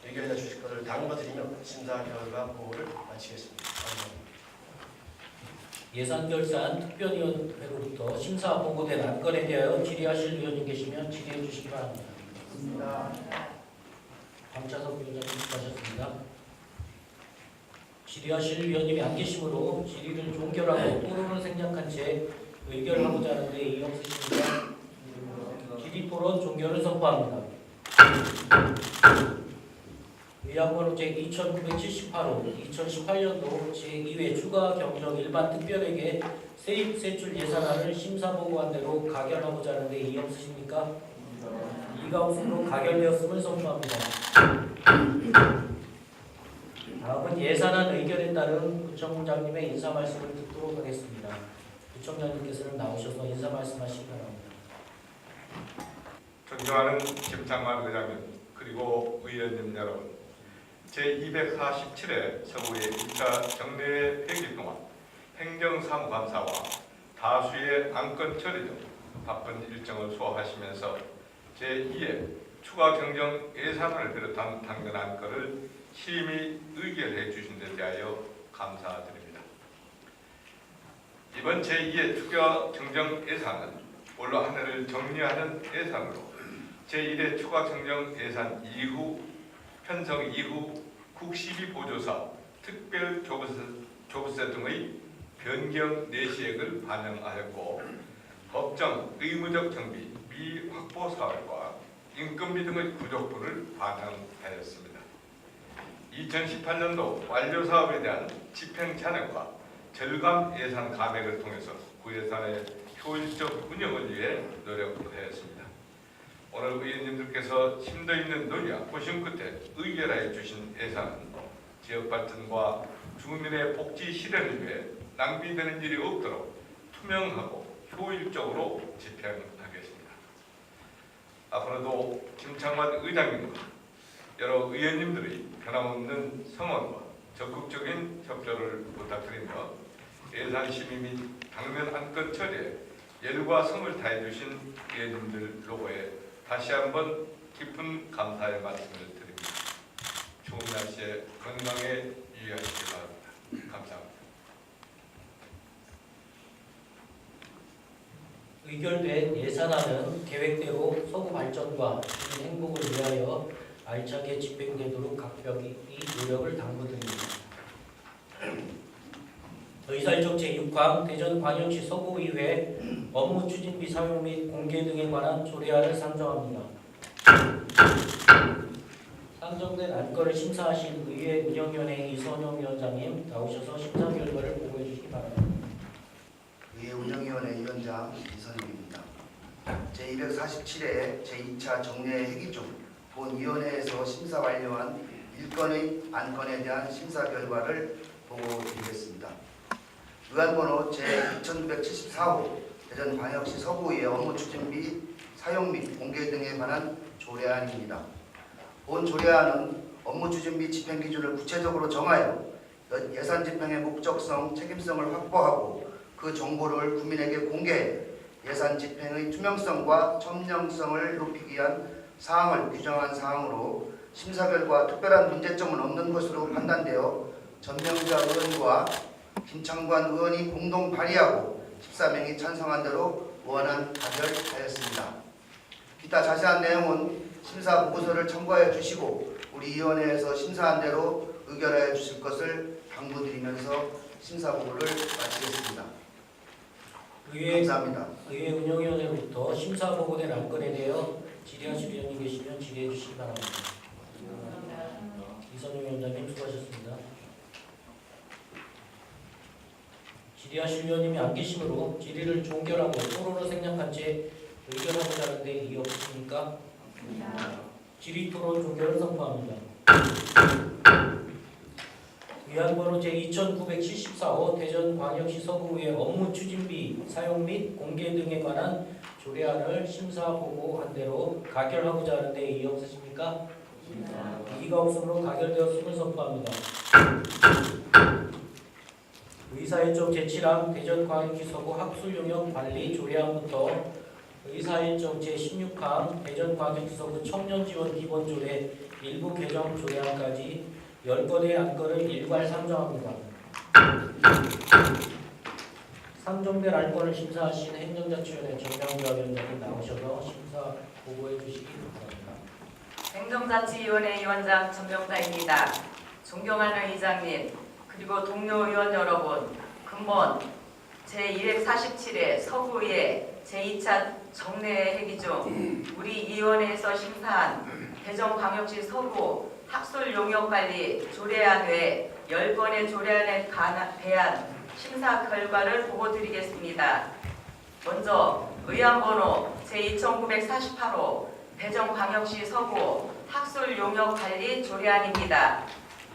의견해 주실 것을 당부드리며 심사 결과 보고를 마치겠습니다. 감사합니다. 예산결산 특별위원회로부터 심사 보고된 안건에 대하여 질의하실 위원님 계시면 질의해 주시기 바랍니다. 박자석 위원장님 수고하셨습니다. 질의하실 위원님이 안 계시므로 질의를 종결하고 토론을 생략한 채 의결하고자 하는데 이의 없으십니까? 질의 토론 종결을 선포합니다. 의안번호 제2978호 2018년도 제2회 추가 경정 일반 특별회계 세입 세출 예산안을 심사 보고한 대로 가결하고자 하는데 이의 없으십니까? 이가 없으므로 가결되었음을 선포합니다. 다음은 예산안 의결에 따른 부총장님의 인사 말씀을 듣도록 하겠습니다. 부총장님께서는 나오셔서 인사 말씀하시기 바랍니다. 존경하는 김창만 의장님 그리고 의원님 여러분, 제247회 서부의 1차 정례회 회기 동안 행정사무감사와 다수의 안건 처리 등 바쁜 일정을 소화하시면서 제2회 추가 경정 예산을 비롯한 당면 안건을 심의 의결해 주신 데 대하여 감사드립니다. 이번 제2회 추가 경정 예산은 올해 한 해를 정리하는 예산으로 제1회 추가 경정 예산 이후 편성 이후 국시비 보조사, 특별 교부세 등의 변경 내시액을 반영하였고 법정 의무적 정비 미확보 사업과 인건비 등의 부족분을 반영하였습니다. 2018년도 완료 사업에 대한 집행 잔액과 절감 예산 감액을 통해서 구예산의 효율적 운영을 위해 노력하였습니다. 오늘 의원님들께서 심도 있는 논의와 고심 끝에 의결하여 주신 예산은 지역 발전과 주민의 복지 실현을 위해 낭비되는 일이 없도록 투명하고 효율적으로 집행하겠습니다. 앞으로도 김창만 의장님과 여러 의원님들의 변함없는 성원과 적극적인 협조를 부탁드리며 예산 심의 및 당면 안건 처리에 열과 성을 다해 주신 의원님들 로고에 다시 한번 깊은 감사의 말씀을 드립니다. 좋은 날씨에 건강에 유의하시기 바랍니다. 감사합니다. 의결된 예산안은 계획대로 서구 발전과 시민 행복을 위하여 알차게 집행되도록 각별히 노력을 당부드립니다. 의사일정 제6항 대전광역시 서구의회 업무 추진비 사용 및 공개 등에 관한 조례안을 상정합니다. 상정된 안건을 심사하신 의회 운영위원회 이선영 위원장님 나오셔서 심사 결과를 보고해 주시기 바랍니다. 의회 운영위원회 위원장 이선영입니다. 제247회 제2차 정례 회기 중 본위원회에서 심사 완료한 1건의 안건에 대한 심사 결과를 보고드리겠습니다. 의안번호 제2974호 대전광역시 서구의회 업무추진비 사용 및 공개 등에 관한 조례안입니다. 본 조례안은 업무추진비 집행기준을 구체적으로 정하여 예산 집행의 목적성, 책임성을 확보하고 그 정보를 국민에게 공개해 예산 집행의 투명성과 청렴성을 높이기 위한 사항을 규정한 사항으로 심사 결과 특별한 문제점은 없는 것으로 판단되어 전명자 의원과 김창관 의원이 공동 발의하고 14명이 찬성한 대로 원안 가결하였습니다. 기타 자세한 내용은 심사 보고서를 참고하여 주시고 우리 위원회에서 심사한 대로 의결하여 주실 것을 당부드리면서 심사 보고를 마치겠습니다. 감사합니다. 의회 운영위원회로부터 심사 보고된 안건에 대하여 질의하실 위원님 계시면 질의해 주시기 바랍니다. 이선영 위원장님 수고하셨습니다. 질의하실 위원님이 안 계시므로 질의를 종결하고 토론을 생략한 채 의결하고자 하는데 이의 없으십니까? 질의 토론 종결을 선포합니다. 위안번호 제2974호 대전광역시 서구의회 업무 추진비 사용 및 공개 등에 관한 조례안을 심사 보고한 대로 가결하고자 하는데 이의 없으십니까? 이기가 없으므로 가결되었음을 선포합니다. 의사일정 제7항 대전광역시 서구 학술용역 관리 조례안부터 의사일정 제16항 대전광역시 서구 청년지원 기본조례 일부 개정 조례안까지 10건의 안건을 일괄 상정합니다. 상정될 안건을 심사하신 행정자치위원회 정명규 위원장님 나오셔서 심사 보고해 주시기 바랍니다. 행정자치위원회 위원장 전명다입니다. 존경하는 의장님, 그리고 동료 의원 여러분, 근본 제247회 서구의 제2차 정례 회기 중 우리 위원회에서 심사한 대전광역시 서구 학술용역관리 조례안 외 10건의 조례안에 대한 심사 결과를 보고드리겠습니다. 먼저 의안번호 제2948호 대전광역시 서구 학술용역관리 조례안입니다.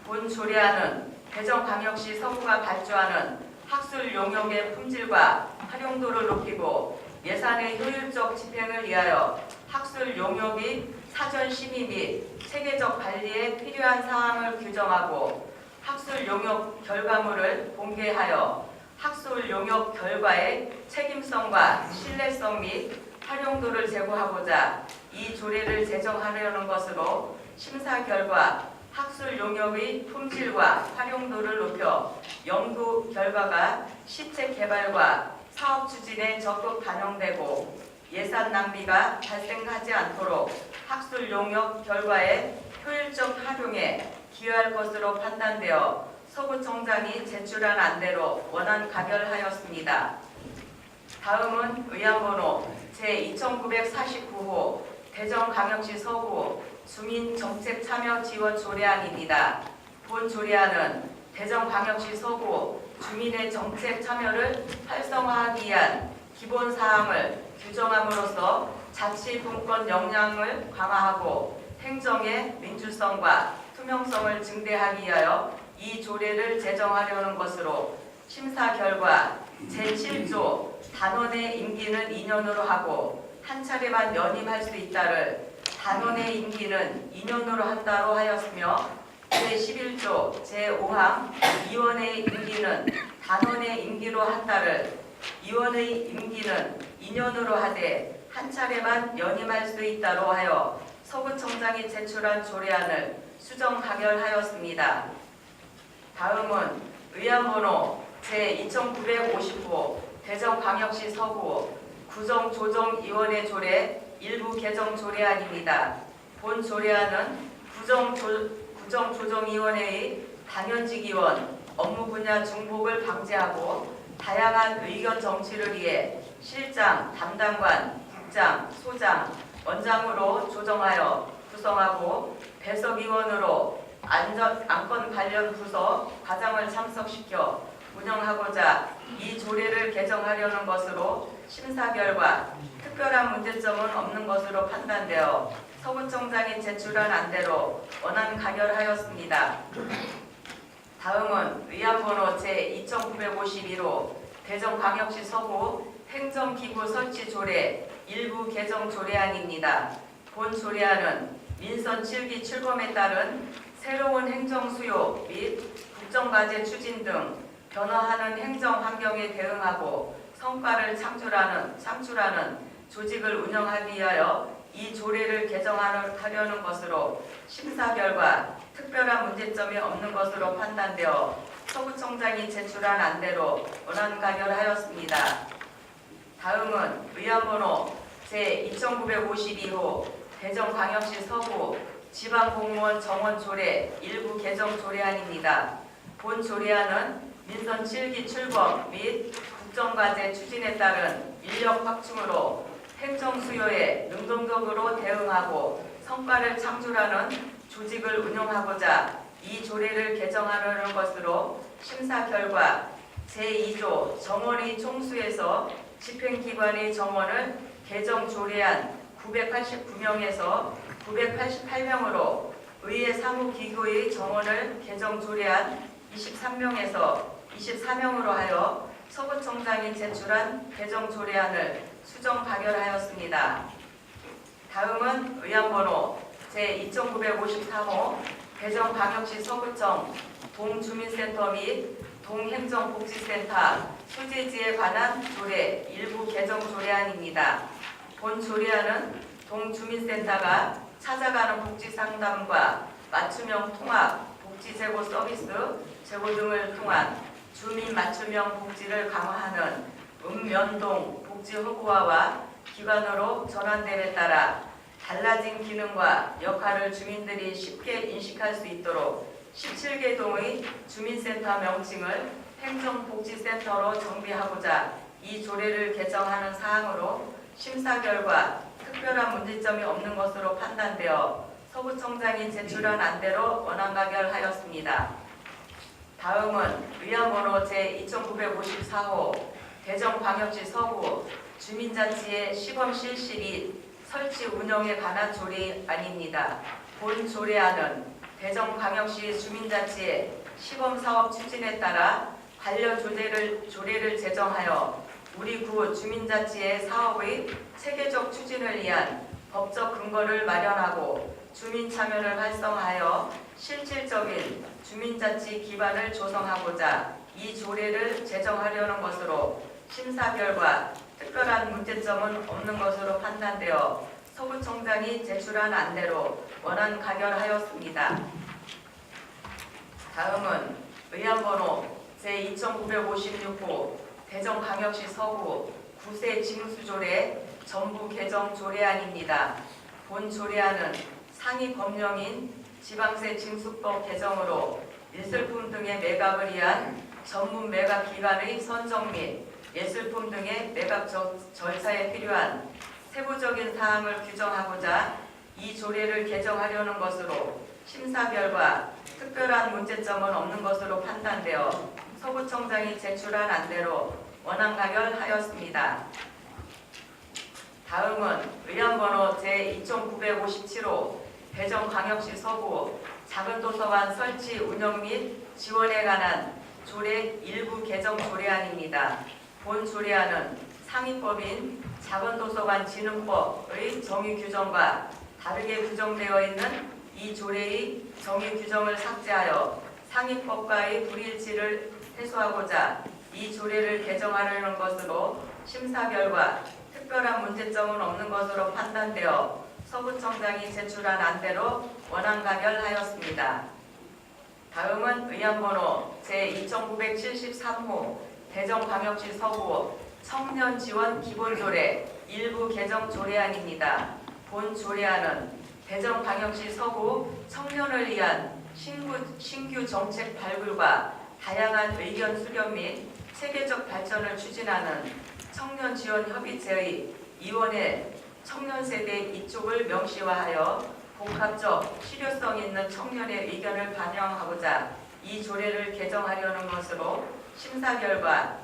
본 조례안은 대전광역시 서구가 발주하는 학술용역의 품질과 활용도를 높이고 예산의 효율적 집행을 위하여 학술용역이 사전 심의 및 체계적 관리에 필요한 사항을 규정하고 학술용역 결과물을 공개하여 학술용역 결과의 책임성과 신뢰성 및 활용도를 제고하고자 이 조례를 제정하려는 것으로 심사 결과 학술용역의 품질과 활용도를 높여 연구 결과가 시책 개발과 사업 추진에 적극 반영되고 예산 낭비가 발생하지 않도록 학술용역 결과의 효율적 활용에 기여할 것으로 판단되어 서구청장이 제출한 안대로 원안 가결하였습니다. 다음은 의안번호 제2949호 대전광역시 서구 주민정책참여지원 조례안입니다. 본 조례안은 대전광역시 서구 주민의 정책 참여를 활성화하기 위한 기본사항을 규정함으로써 자치분권 역량을 강화하고 행정의 민주성과 투명성을 증대하기 위하여 이 조례를 제정하려는 것으로 심사 결과 제7조 단원의 임기는 2년으로 하고 한 차례만 연임할 수 있다를 단원의 임기는 2년으로 한다로 하였으며 제11조 제5항 위원회의 임기는 단원의 임기로 한다를 위원회의 임기는 2년으로 하되 한 차례만 연임할 수 있다로 하여 서구청장이 제출한 조례안을 수정 가결하였습니다. 다음은 의안번호 제2950호 대전광역시 서구 구정조정위원회 조례 일부 개정 조례안입니다. 본 조례안은 구정조정위원회의 당연직위원 업무 분야 중복을 방지하고 다양한 의견 정치를 위해 실장, 담당관, 국장, 소장, 원장으로 조정하여 구성하고 배석위원으로 안건 관련 부서 과장을 참석시켜 운영하고자 이 조례를 개정하려는 것으로 심사 결과 특별한 문제점은 없는 것으로 판단되어 서구청장이 제출한 안대로 원안 가결하였습니다. 다음은 의안번호 제2951호 대전광역시 서구 행정기구 설치 조례 일부 개정 조례안입니다. 본 조례안은 민선 7기 출범에 따른 새로운 행정 수요 및 국정과제 추진 등 변화하는 행정 환경에 대응하고 성과를 창출하는 조직을 운영하기 위하여 이 조례를 개정하려는 것으로 심사 결과 특별한 문제점이 없는 것으로 판단되어 서구청장이 제출한 안대로 원안 가결하였습니다. 다음은 의안번호 제2952호 대전광역시 서구 지방공무원 정원 조례 일부 개정 조례안입니다. 본 조례안은 민선 7기 출범 및 국정과제 추진에 따른 인력 확충으로 행정 수요에 능동적으로 대응하고 성과를 창출하는 조직을 운영하고자 이 조례를 개정하려는 것으로 심사 결과 제2조 정원의 총수에서 집행기관의 정원을 개정 조례안 989명에서 988명으로 의회 사무기구의 정원을 개정 조례안 23명에서 24명으로 하여 서구청장이 제출한 개정 조례안을 수정 가결하였습니다. 다음은 의안번호 제2953호 대전광역시 서구청 동주민센터 및 동행정복지센터 소재지에 관한 조례 일부 개정 조례안입니다. 본 조례안은 동주민센터가 찾아가는 복지상담과 맞춤형 통합, 복지제고 서비스 제고 등을 통한 주민 맞춤형 복지를 강화하는 읍면동 복지허구화와 기관으로 전환됨에 따라 달라진 기능과 역할을 주민들이 쉽게 인식할 수 있도록 17개 동의 주민센터 명칭을 행정복지센터로 정비하고자 이 조례를 개정하는 사항으로 심사 결과 특별한 문제점이 없는 것으로 판단되어 서구청장이 제출한 안대로 원안가결하였습니다. 다음은 의안번호 제2954호 대전광역시 서구 주민자치의 시범 실시 및 설치 운영에 관한 조례안입니다. 본 조례안은 대전광역시 주민자치의 시범사업 추진에 따라 관련 조례를 제정하여 우리 구 주민자치의 사업의 체계적 추진을 위한 법적 근거를 마련하고 주민 참여를 활성화하여 실질적인 주민자치 기반을 조성하고자 이 조례를 제정하려는 것으로 심사 결과 특별한 문제점은 없는 것으로 판단되어 서구청장이 제출한 안대로 원안 가결하였습니다. 다음은 의안번호 제2956호 대전광역시 서구 구세 징수조례 전부 개정 조례안입니다. 본 조례안은 상위 법령인 지방세 징수법 개정으로 예술품 등의 매각을 위한 전문 매각 기관의 선정 및 예술품 등의 매각 절차에 필요한 세부적인 사항을 규정하고자 이 조례를 개정하려는 것으로 심사 결과 특별한 문제점은 없는 것으로 판단되어 서구청장이 제출한 안대로 원안 가결하였습니다. 다음은 의안번호 제2957호 대전광역시 서구 작은도서관 설치 운영 및 지원에 관한 조례 일부 개정 조례안입니다. 본 조례안은 상위법인 작은도서관진흥법의 정의 규정과 다르게 규정되어 있는 이 조례의 정의 규정을 삭제하여 상위법과의 불일치를 해소하고자 이 조례를 개정하려는 것으로 심사 결과 특별한 문제점은 없는 것으로 판단되어 서구청장이 제출한 안대로 원안 가결하였습니다. 다음은 의안번호 제2973호 대전광역시 서구 청년지원 기본조례 일부 개정 조례안입니다. 본 조례안은 대전광역시 서구 청년을 위한 신규 정책 발굴과 다양한 의견 수렴 및 체계적 발전을 추진하는 청년지원협의체의 이원회 청년세대 이쪽을 명시화하여 복합적 실효성 있는 청년의 의견을 반영하고자 이 조례를 개정하려는 것으로 심사 결과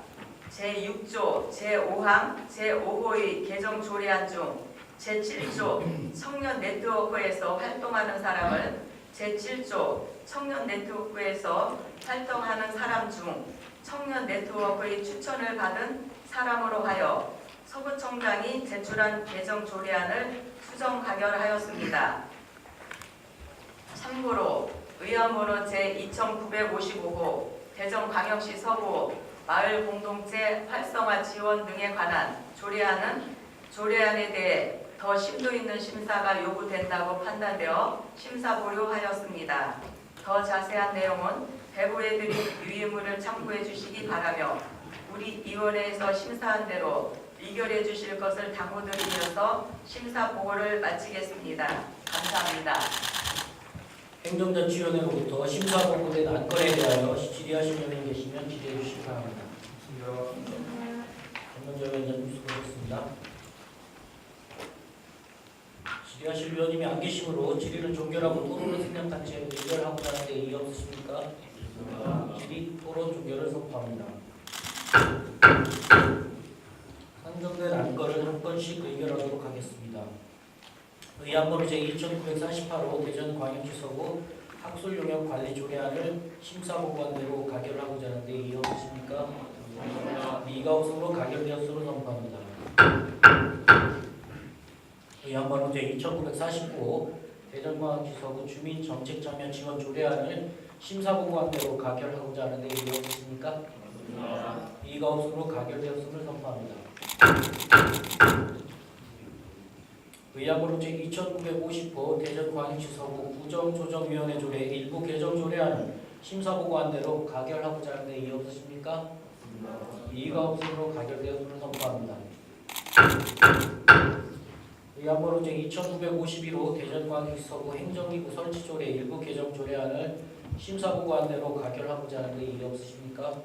제6조 제5항 제5호의 개정 조례안 중 제7조 청년 네트워크에서 활동하는 사람을 제7조 청년 네트워크에서 활동하는 사람 중 청년 네트워크의 추천을 받은 사람으로 하여 서구청장이 제출한 개정 조례안을 수정 가결하였습니다. 참고로 의안번호 제2955호 대전광역시 서구 마을 공동체 활성화 지원 등에 관한 조례안은 조례안에 대해 더 심도 있는 심사가 요구된다고 판단되어 심사 보류하였습니다. 더 자세한 내용은 배부해드린 유의문을 참고해 주시기 바라며 우리 위원회에서 심사한 대로 의결해 주실 것을 당부드리면서 심사 보고를 마치겠습니다. 감사합니다. 행정자치위원회로부터 심사 보고된 안건에 대하여 질의하실 분이 계시면 질의해 주시기 바랍니다. 전문자 위원장님 수고하셨습니다. 질의하실 위원님이 안 계시므로 질의를 종결하고 토론을 생략한 채 의결하고자 하는데 이의 없으십니까? 질의 토론 종결을 선포합니다. 상정된 안건을 한 건씩 의결하도록 하겠습니다. 의안번호 제2948호 대전광역시 서구 학술용역 관리 조례안을 심사보고안대로 가결하고자 하는데 이의 없으십니까? 이가 없으므로 가결되었음을 선포합니다. 의안번호 제2949호 대전광역시 서구 주민정책참여 지원 조례안을 심사보고안대로 가결하고자 하는데 이의 없으십니까? 이의가 없으므로 가결되었음을 선포합니다. 의약으로 제2950호 대전광역시 서구 구정조정위원회 조례 일부 개정 조례안을 심사보고안대로 가결하고자 하는데 이의 없으십니까? 이의가 없으므로 가결되었음을 선포합니다. 의약으로 제2951호 대전광역시 서구 행정기구 설치 조례 일부 개정 조례안을 심사보고안대로 가결하고자 하는데 이의 없으십니까?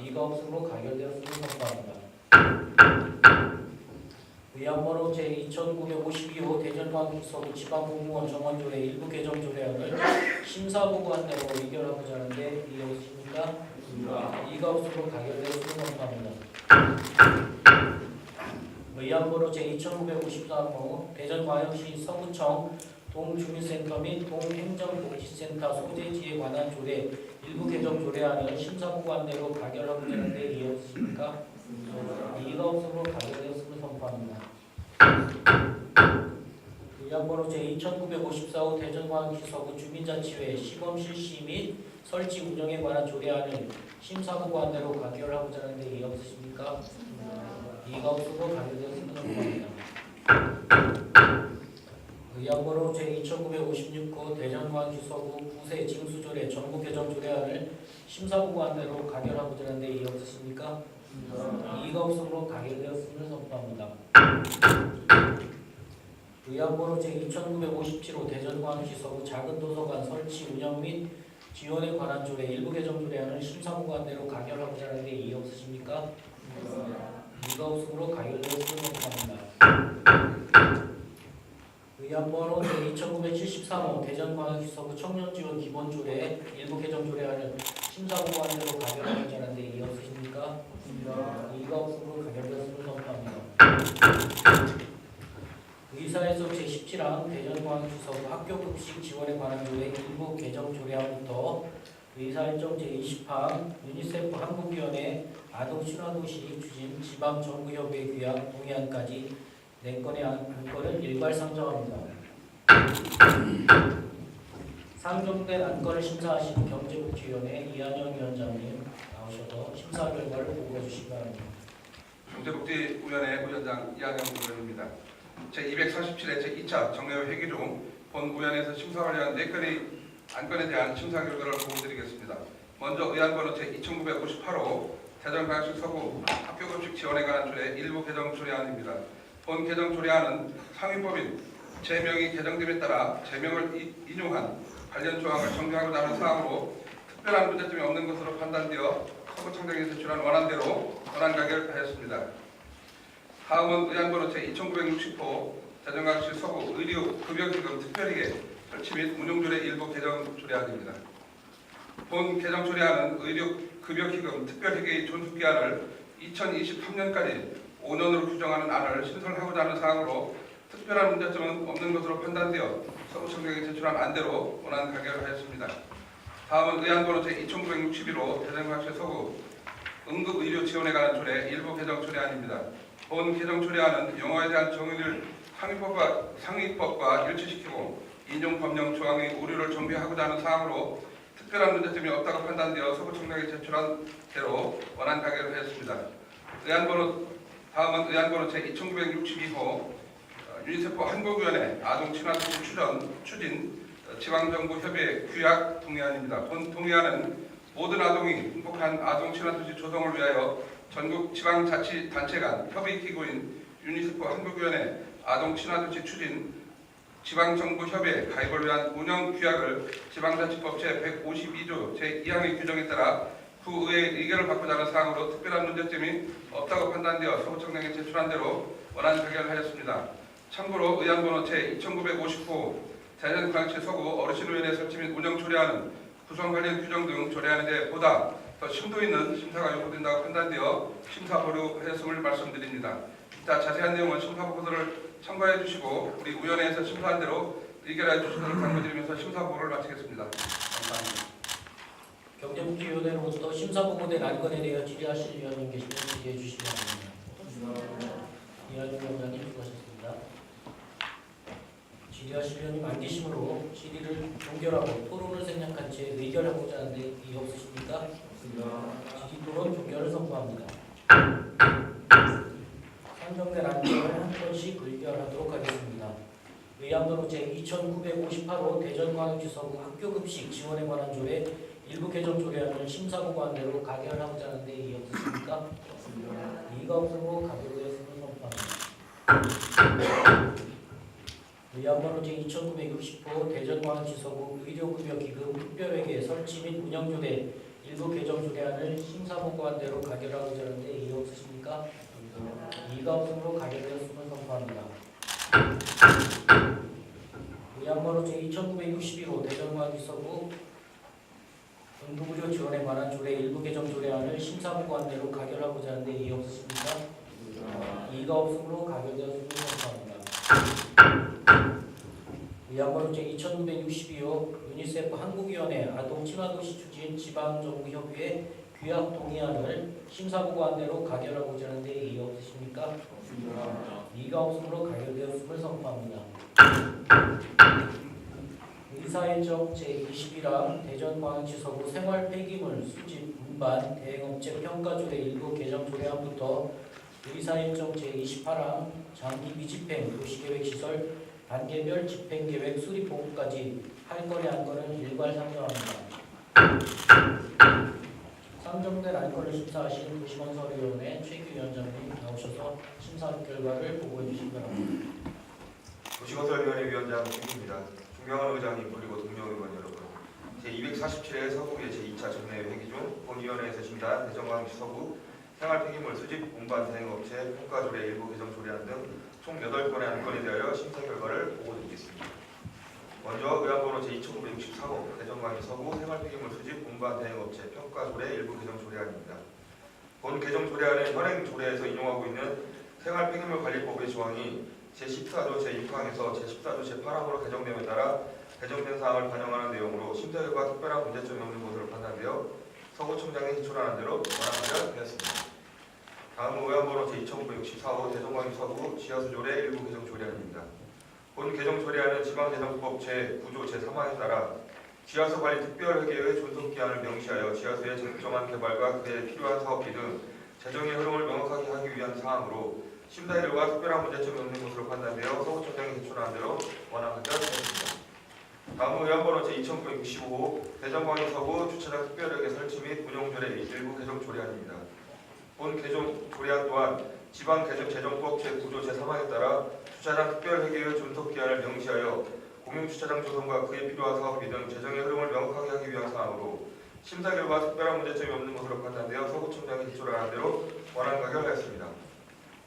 이의가 없으므로 가결되었음을 선포합니다. 의안번호 제2952호 대전광역시 서구 지방공무원 정원조례 일부 개정 조례안을 심사보고안대로 의결하고자 하는데 이의 없으십니까? 이의가 없으므로 가결되었음을 선포합니다. 의안번호 제2953호 대전광역시 서구청 동주민센터 및 동행정복지센터 소재지에 관한 조례 일부 개정 조례안을 심사보고안대로 가결하고자 하는데 이의 없으십니까? 이의가 없으므로 가결되었음을 선포합니다. 의안번호 제2954호 대전광역시 서구 주민자치회 시범 실시 및 설치 운영에 관한 조례안을 심사보고안대로 가결하고자 하는데 이의 없으십니까? 이의가 없으므로 가결되었음을 선포합니다. 의안번호 제2956호 대전광역시 서구 구세 징수조례 전부 개정 조례안을 심사보고안대로 가결하고자 하는데 이의 없으십니까? 이의가 없으므로 가결되었음을 선포합니다. 의안번호 제2957호 대전광역시 서구 작은 도서관 설치 운영 및 지원에 관한 조례 일부 개정 조례안을 심사보고안대로 가결하고자 하는데 이의 없으십니까? 이의가 없으므로 가결되었음을 선포합니다. 의안번호 제2973호 대전광역시 서구 청년지원 기본조례 일부 개정 조례안을 심사보고안대로 가결하고자 하는데 이의 없으십니까? 이의가 없으므로 가결되었음을 선포합니다. 의사에서 제17항 대전광역시 서구 학교급식 지원에 관한 조례 일부 개정 조례안부터 의사일정 제20항 유니세프 한국위원회 아동친화도시 추진 지방정부협의회 규약 동의안까지 4건의 안건을 일괄 상정합니다. 상정된 안건을 심사하신 경제복지위원회 이한영 위원장님 나오셔서 심사 결과를 보고해 주시기 바랍니다. 경제복지위원회 위원장 이한영 의원입니다. 제247회 제2차 정례회 회기 중 본 위원회에서 심사 관련 4건의 안건에 대한 심사 결과를 보고드리겠습니다. 먼저 의안번호 제2958호 대전광역시 서구 학교급식 지원에 관한 조례 일부 개정 조례안입니다. 본 개정 조례안은 상위법인 제명이 개정됨에 따라 제명을 인용한 관련 조항을 정리하고자 하는 사항으로 특별한 문제점이 없는 것으로 판단되어 서구청장이 제출한 원안대로 원안 가결하였습니다. 다음은 의안번호 제2960호 대전광역시 서구 의료급여기금 특별회계 설치 및 운용조례 일부 개정 조례안입니다. 본 개정 조례안은 의료급여기금 특별회계의 존속기한을 2023년까지 5년으로 규정하는 안을 신설하고자 하는 사항으로 특별한 문제점은 없는 것으로 판단되어 서구청장이 제출한 안대로 원안 가결하였습니다. 다음은 의안번호 제2961호 대전광역시 서구 응급의료 지원에 관한 조례 일부 개정 조례안입니다. 본 개정 조례안은 영어에 대한 정의를 상위법과 일치시키고 인용 법령 조항의 오류를 정비하고자 하는 사항으로 특별한 문제점이 없다고 판단되어 서구청장이 제출한 대로 원안 가결을 하였습니다. 다음은 의안번호 제2962호 유니세프 한국위원회 아동친화도시 추진 지방정부협의회 규약 동의안입니다. 본 동의안은 모든 아동이 행복한 아동친화도시 조성을 위하여 전국 지방자치단체 간 협의기구인 유니세프 한국위원회 아동친화도시 추진 지방정부협의회 가입을 위한 운영 규약을 지방자치법 제152조 제2항의 규정에 따라 구의회의 의견을 받고자 하는 사항으로 특별한 문제점이 없다고 판단되어 서구청장이 제출한 대로 원안 가결하였습니다. 참고로 의안번호 제2950호 대전광역시 서구 어르신의원회 설치 및 운영 조례안은 구성 관련 규정 등 조례안에 대해 보다 더 심도 있는 심사가 요구된다고 판단되어 심사 보류하였음을 말씀드립니다. 이따 자세한 내용은 심사 보고서를 참고해 주시고 우리 위원회에서 심사한 대로 의결해 주시도록 당부드리면서 심사 보고를 마치겠습니다. 감사합니다. 경제복지위원회로부터 심사보고된 안건에 대해 질의하실 위원님 계시면 질의해 주시기 바랍니다. 이한영 위원장님 수고하셨습니다. 질의하실 의원님 안 계시므로 질의를 종결하고 토론을 생략한 채 의결하고자 하는데 이의 없으십니까? 질의 토론 종결을 선포합니다. 상정된 안건을 한 건씩 의결하도록 하겠습니다. 의안번호 제2958호 대전광역시 서구 학교급식 지원에 관한 조례 일부 개정 조례안을 심사보고안대로 가결하고자 하는데 이의 없으십니까? 이의가 없으므로 가결되었음을 선포합니다. 의안번호 제2960호 대전광역시 서구 의료급여기금 특별회계 설치 및 운영조례 일부 개정 조례안을 심사보고안대로 가결하고자 하는데 이의 없으십니까? 이의가 없으므로 가결되었음을 선포합니다. 의안번호 제2961호 대전광역시 서구 응급의료 지원에 관한 조례 일부 개정 조례안을 심사보고안대로 가결하고자 하는데 이의 없으십니까? 이의가 없으므로 가결되었음을 선포합니다. 의안번호 제2962호 유니세프 한국위원회 아동친화도시 추진 지방정부협의회 규약 동의안을 심사보고안대로 가결하고자 하는데 이의 없으십니까? 이의가 없으므로 가결되었음을 선포합니다. 의사일정 제21항 대전광역시 서구 생활폐기물 수집 운반 대행업체 평가조례 일부 개정 조례안부터 의사일정 제28항 장기 미집행 도시계획시설 단계별 집행계획 수립 보고까지 할 건의 안건을 일괄 상정합니다. 상정된 안건을 심사하신 도시건설위원회 최규 위원장님 나오셔서 심사 결과를 보고해 주시기 바랍니다. 도시건설위원회 위원장 최규입니다. 존경하는 의장님 그리고 동료 의원 여러분, 제247회 서구의 제2차 정례회 회기 중 본위원회에서 심사한 대전광역시 서구 생활폐기물 수집 운반 대행업체 평가조례 일부 개정 조례안 등 총 8건의 안건에 대하여 심사 결과를 보고드리겠습니다. 먼저 의안번호 제2964호 대전광역시 서구 생활폐기물 수집 운반 대행업체 평가조례 일부 개정 조례안입니다. 본 개정 조례안은 현행 조례에서 인용하고 있는 생활폐기물관리법의 조항이 제14조 제6항에서 제14조 제8항으로 개정됨에 따라 개정된 사항을 반영하는 내용으로 심사 결과 특별한 문제점이 없는 것으로 판단되어 서구청장이 제출하는 대로 원안하였습니다. 다음은 의안번호 제2964호 대전광역시 서구 지하수조례 일부 개정 조례안입니다. 본 개정 조례안은 지방재정법 제9조 제3항에 따라 지하수 관리 특별회계의 존속기한을 명시하여 지하수의 적정한 개발과 그에 필요한 사업비 등 재정의 흐름을 명확하게 하기 위한 사항으로 심사 결과 특별한 문제점이 없는 것으로 판단되어 서구청장이 제출한 대로 원안하게 되었습니다. 다음은 의안번호 제2965호 대전광역 서구 주차장 특별회계 설치 및 운영조례 일부 개정 조례안입니다. 본 개정 조례안 또한 지방재정법 제9조 제3항에 따라 주차장 특별회계의 존속기한을 명시하여 공용주차장 조성과 그에 필요한 사업비 등 재정의 흐름을 명확하게 하기 위한 사항으로 심사 결과 특별한 문제점이 없는 것으로 판단되어 서구청장이 제출하는 대로 원안 가결하였습니다.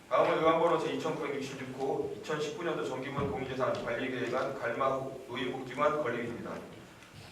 다음은 의안번호 제2966호 2019년도 정기문 공유재산 관리계획안 갈마 노인복지관 건립입니다.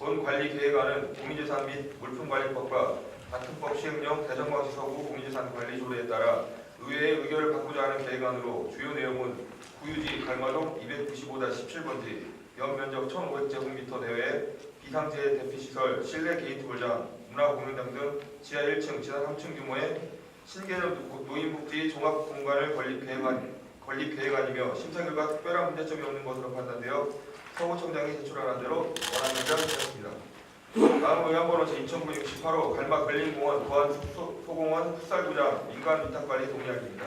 본 관리계획안은 공유재산 및 물품관리법과 같은 법 시행령 대전광역시 서구 공유재산 관리조례에 따라 의회의 의결을 받고자 하는 계획안으로 주요 내용은 구유지 갈마동 295-17번지 연면적 1,500제곱미터 내외 비상재해 대피시설, 실내 게이트볼장, 문화공연장 등 지하 1층, 지하 3층 규모의 신개념 노인복지 종합공간을 건립 계획안이며 심사 결과 특별한 문제점이 없는 것으로 판단되어 서구청장이 제출하는 대로 원안을 되었습니다. 다음 의안번호 제2968호 갈마 근린공원 보안 소공원 풋살구장 민간 위탁관리 동의안입니다.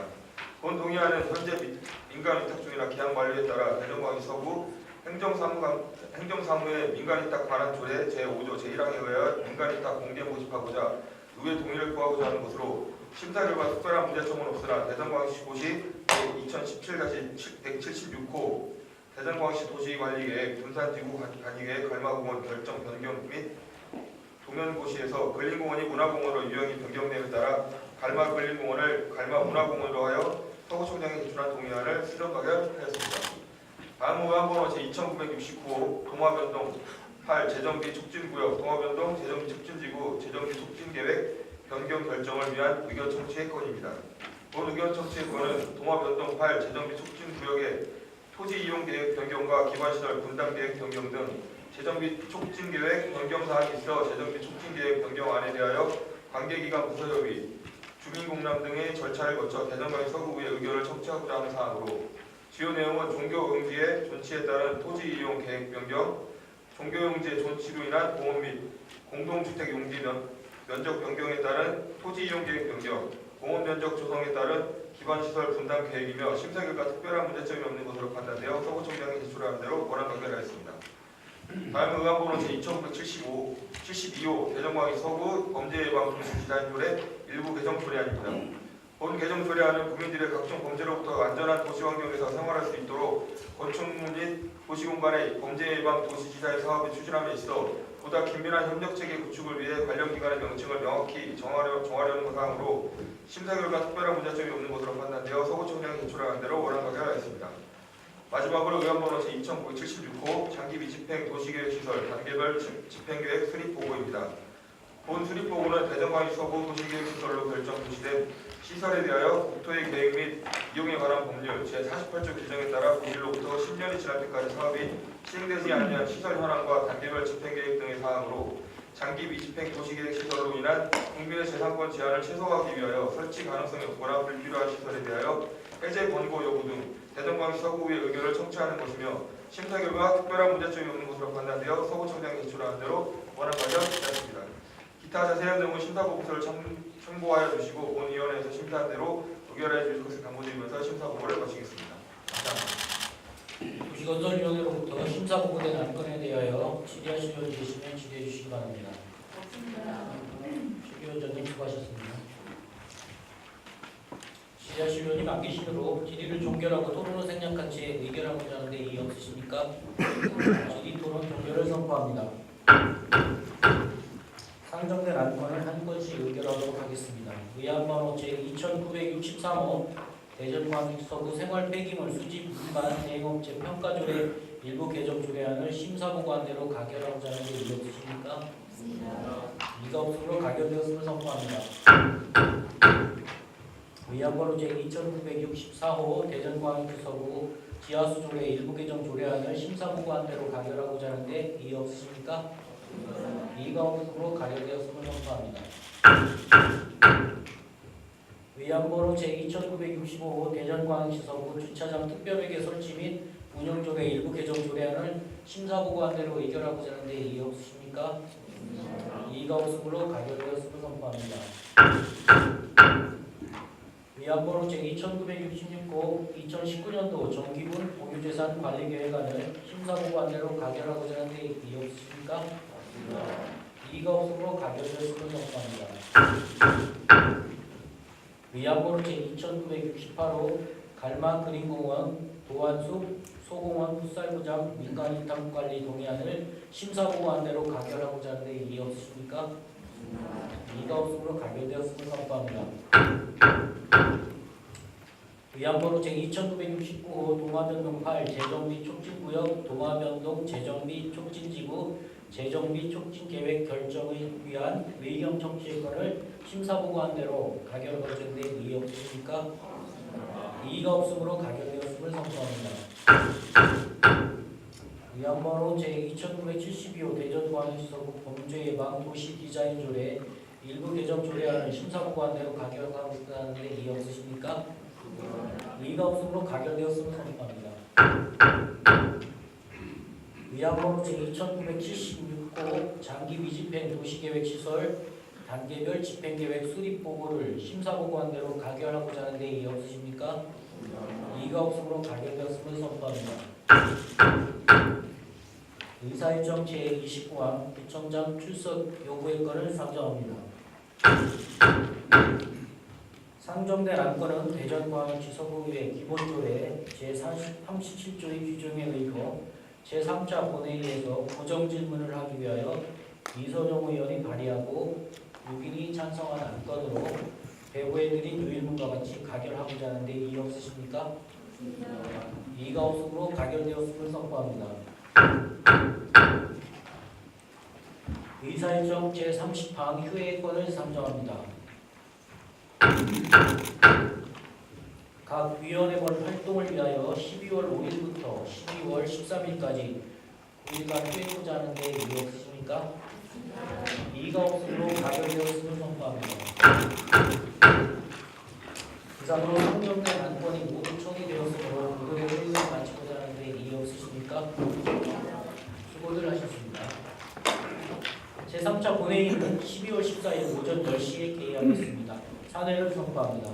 본 동의안은 현재 민간 위탁 중이라 기한 만료에 따라 대전광역시 서구 행정사무의 민간 위탁 관한 조례 제5조 제1항에 의하여 민간 위탁 공개 모집하고자 의회 동의를 구하고자 하는 것으로 심사 결과 특별한 문제점은 없으나 대전광역시고시 2017-176호 대전광역시 도시관리계획 분산지구 관리계획 갈마공원 결정 변경 및 동면고시에서 근린공원이 문화공원으로 유형이 변경됨에 따라 갈마 근린공원을 갈마 문화공원으로 하여 서구청장이 제출한 동의안을 수정 가결하였습니다. 다음 의안번호 제2969호 동화변동 8 재정비 촉진구역 동화변동 재정비 촉진지구 재정비 촉진계획 변경 결정을 위한 의견 청취의 건입니다. 본 의견 청취의 건은 동화변동 8 재정비 촉진구역의 토지 이용 계획 변경과 기반시설 분담 계획 변경 등 재정비 촉진 계획 변경 사항이 있어 재정비 촉진 계획 변경안에 대하여 관계기관 부서협의, 주민공람 등의 절차를 거쳐 대전광역 서구의 의견을 청취하고자 하는 사항으로 주요 내용은 종교용지의 존치에 따른 토지 이용 계획 변경, 종교용지의 존치로 인한 공원 및 공동주택 용지 면적 변경에 따른 토지 이용 계획 변경, 공원 면적 조성에 따른 기반시설 분담 계획이며 심사 결과 특별한 문제점이 없는 것으로 판단되어 서구청장이 제출한 대로 권한 관계하였습니다. 다음 의안번호 제2972호 대전광역 서구 범죄예방 도시디자인조례 일부 개정 조례안입니다. 본 개정 조례안은 국민들의 각종 범죄로부터 안전한 도시환경에서 생활할 수 있도록 건축물 및 도시공간의 범죄예방 도시디자인 사업을 추진함에 있어 보다 긴밀한 협력체계 구축을 위해 관련 기관의 명칭을 명확히 정하려는 사항으로 심사 결과 특별한 문제점이 없는 것으로 판단되어 서구청장이 제출한 대로 원안하게 하였습니다. 마지막으로 의안번호 제2976호 장기 미집행 도시계획시설 단계별 집행계획 수립보고입니다. 본 수립보고는 대전광역 서구 도시계획시설로 결정 도시된 시설에 대하여 국토의 계획 및 이용에 관한 법률 제48조 규정에 따라 공일로부터 10년이 지날 때까지 사업이 시행되지 않는 시설 현황과 단계별 집행계획 등의 사항으로 장기 미집행 도시계획시설로 인한 국민의 재산권 제한을 최소화하기 위하여 설치 가능성이 없거나 불필요한 시설에 대하여 해제 권고 여부 등 대전광역 서구의 의견을 청취하는 것이며 심사 결과 특별한 문제점이 없는 것으로 판단되어 서구청장이 제출한 대로 원안까지 하였습니다. 기타 자세한 내용은 심사보고서를 참고하여 주시고 본 위원회에서 심사한 대로 의결해 주실 것을 당부드리면서 심사보고를 마치겠습니다. 감사합니다. 도시건설위원회로부터 심사보고된 안건에 대하여 질의하실 의원 계시면 질의해 주시기 바랍니다. 최 위원장님 수고하셨습니다. 질의하실 의원님 안 계시므로 질의를 종결하고 토론을 생략한 채 의결하고자 하는데 이의 없으십니까? 질의 토론 종결을 선포합니다. 상정된 안건을 한 건씩 의결하도록 하겠습니다. 의안번호 제2963호 대전광역 서구 생활폐기물 수집 위반 대행업체 평가조례 일부 개정 조례안을 심사보고안대로 가결하고자 하는 데 이의 없으십니까? 이가 없으므로 가결되었음을 선포합니다. 의안번호 제2964호 대전광역 서구 지하수조례 일부 개정 조례안을 심사보고안대로 가결하고자 하는데 이의 없으십니까? 이가 없으므로 가결되었음을 선포합니다. 의안번호 제2965호 대전광역시 서구 주차장 특별회계 설치 및 운영조례 일부 개정 조례안을 심사보고안대로 의결하고자 하는데 이의 없으십니까? 이가 없으므로 가결되었음을 선포합니다. 의안번호 제2966호 2019년도 정기분 공유재산 관리계획안을 심사보고안대로 가결하고자 하는데 이의 없으십니까? 이가 없으므로 가결되었음을 선포합니다. 의안번호 제2968호 갈마 그린공원 도안숲 소공원 풋살구장 민간이탐관리 동의안을 심사보고안대로 가결하고자 하는데 이의 없으십니까? 이가 없으므로 가결되었음을 선포합니다. 의안번호 제2969호 동화변동 8 재정 및 촉진구역 동화변동 재정 및 촉진지구 재정 및 촉진계획 결정을 위한 의견 청취의 건을 심사보고안대로 가결하고자 하는데 이의 없으십니까? 이의가 없으므로 가결되었음을 선포합니다. 의안번호 제2972호 대전광역시 서구 범죄예방 도시디자인조례 일부 개정 조례안을 심사보고안대로 가결하고자 하는데 이의 없으십니까? 이의가 없으므로 가결되었음을 선포합니다. 의안번호 제2976호 장기 미집행 도시계획시설 단계별 집행계획 수립보고를 심사보고안대로 가결하고자 하는데 이의 없으십니까? 이의가 없으므로 가결되었음을 선포합니다. 의사일정 제29항 구청장 출석 요구의 건을 상정합니다. 상정된 안건은 대전광역시 서구의 기본조례 제37조의 규정에 의거 제3차 본회의에서 고정질문을 하기 위하여 이선영 의원이 발의하고 6인이 찬성한 안건으로 배부해드린 유일문과 같이 가결하고자 하는데 이의 없으십니까? 이의가 없으므로 가결되었음을 선포합니다. 의사일정 제30항 휴회권을 상정합니다. 각 위원회별 활동을 위하여 12월 5일부터 12월 13일까지 9일간 휴회하고자 하는데 이의 없으십니까? 이의가 없으므로 가결되었음을 선포합니다. 이상으로 상정된 안건이 모두 처리되었으므로 그들의 제3차 본회의는 12월 14일 오전 10시에 개의하겠습니다. 사내를 선포합니다.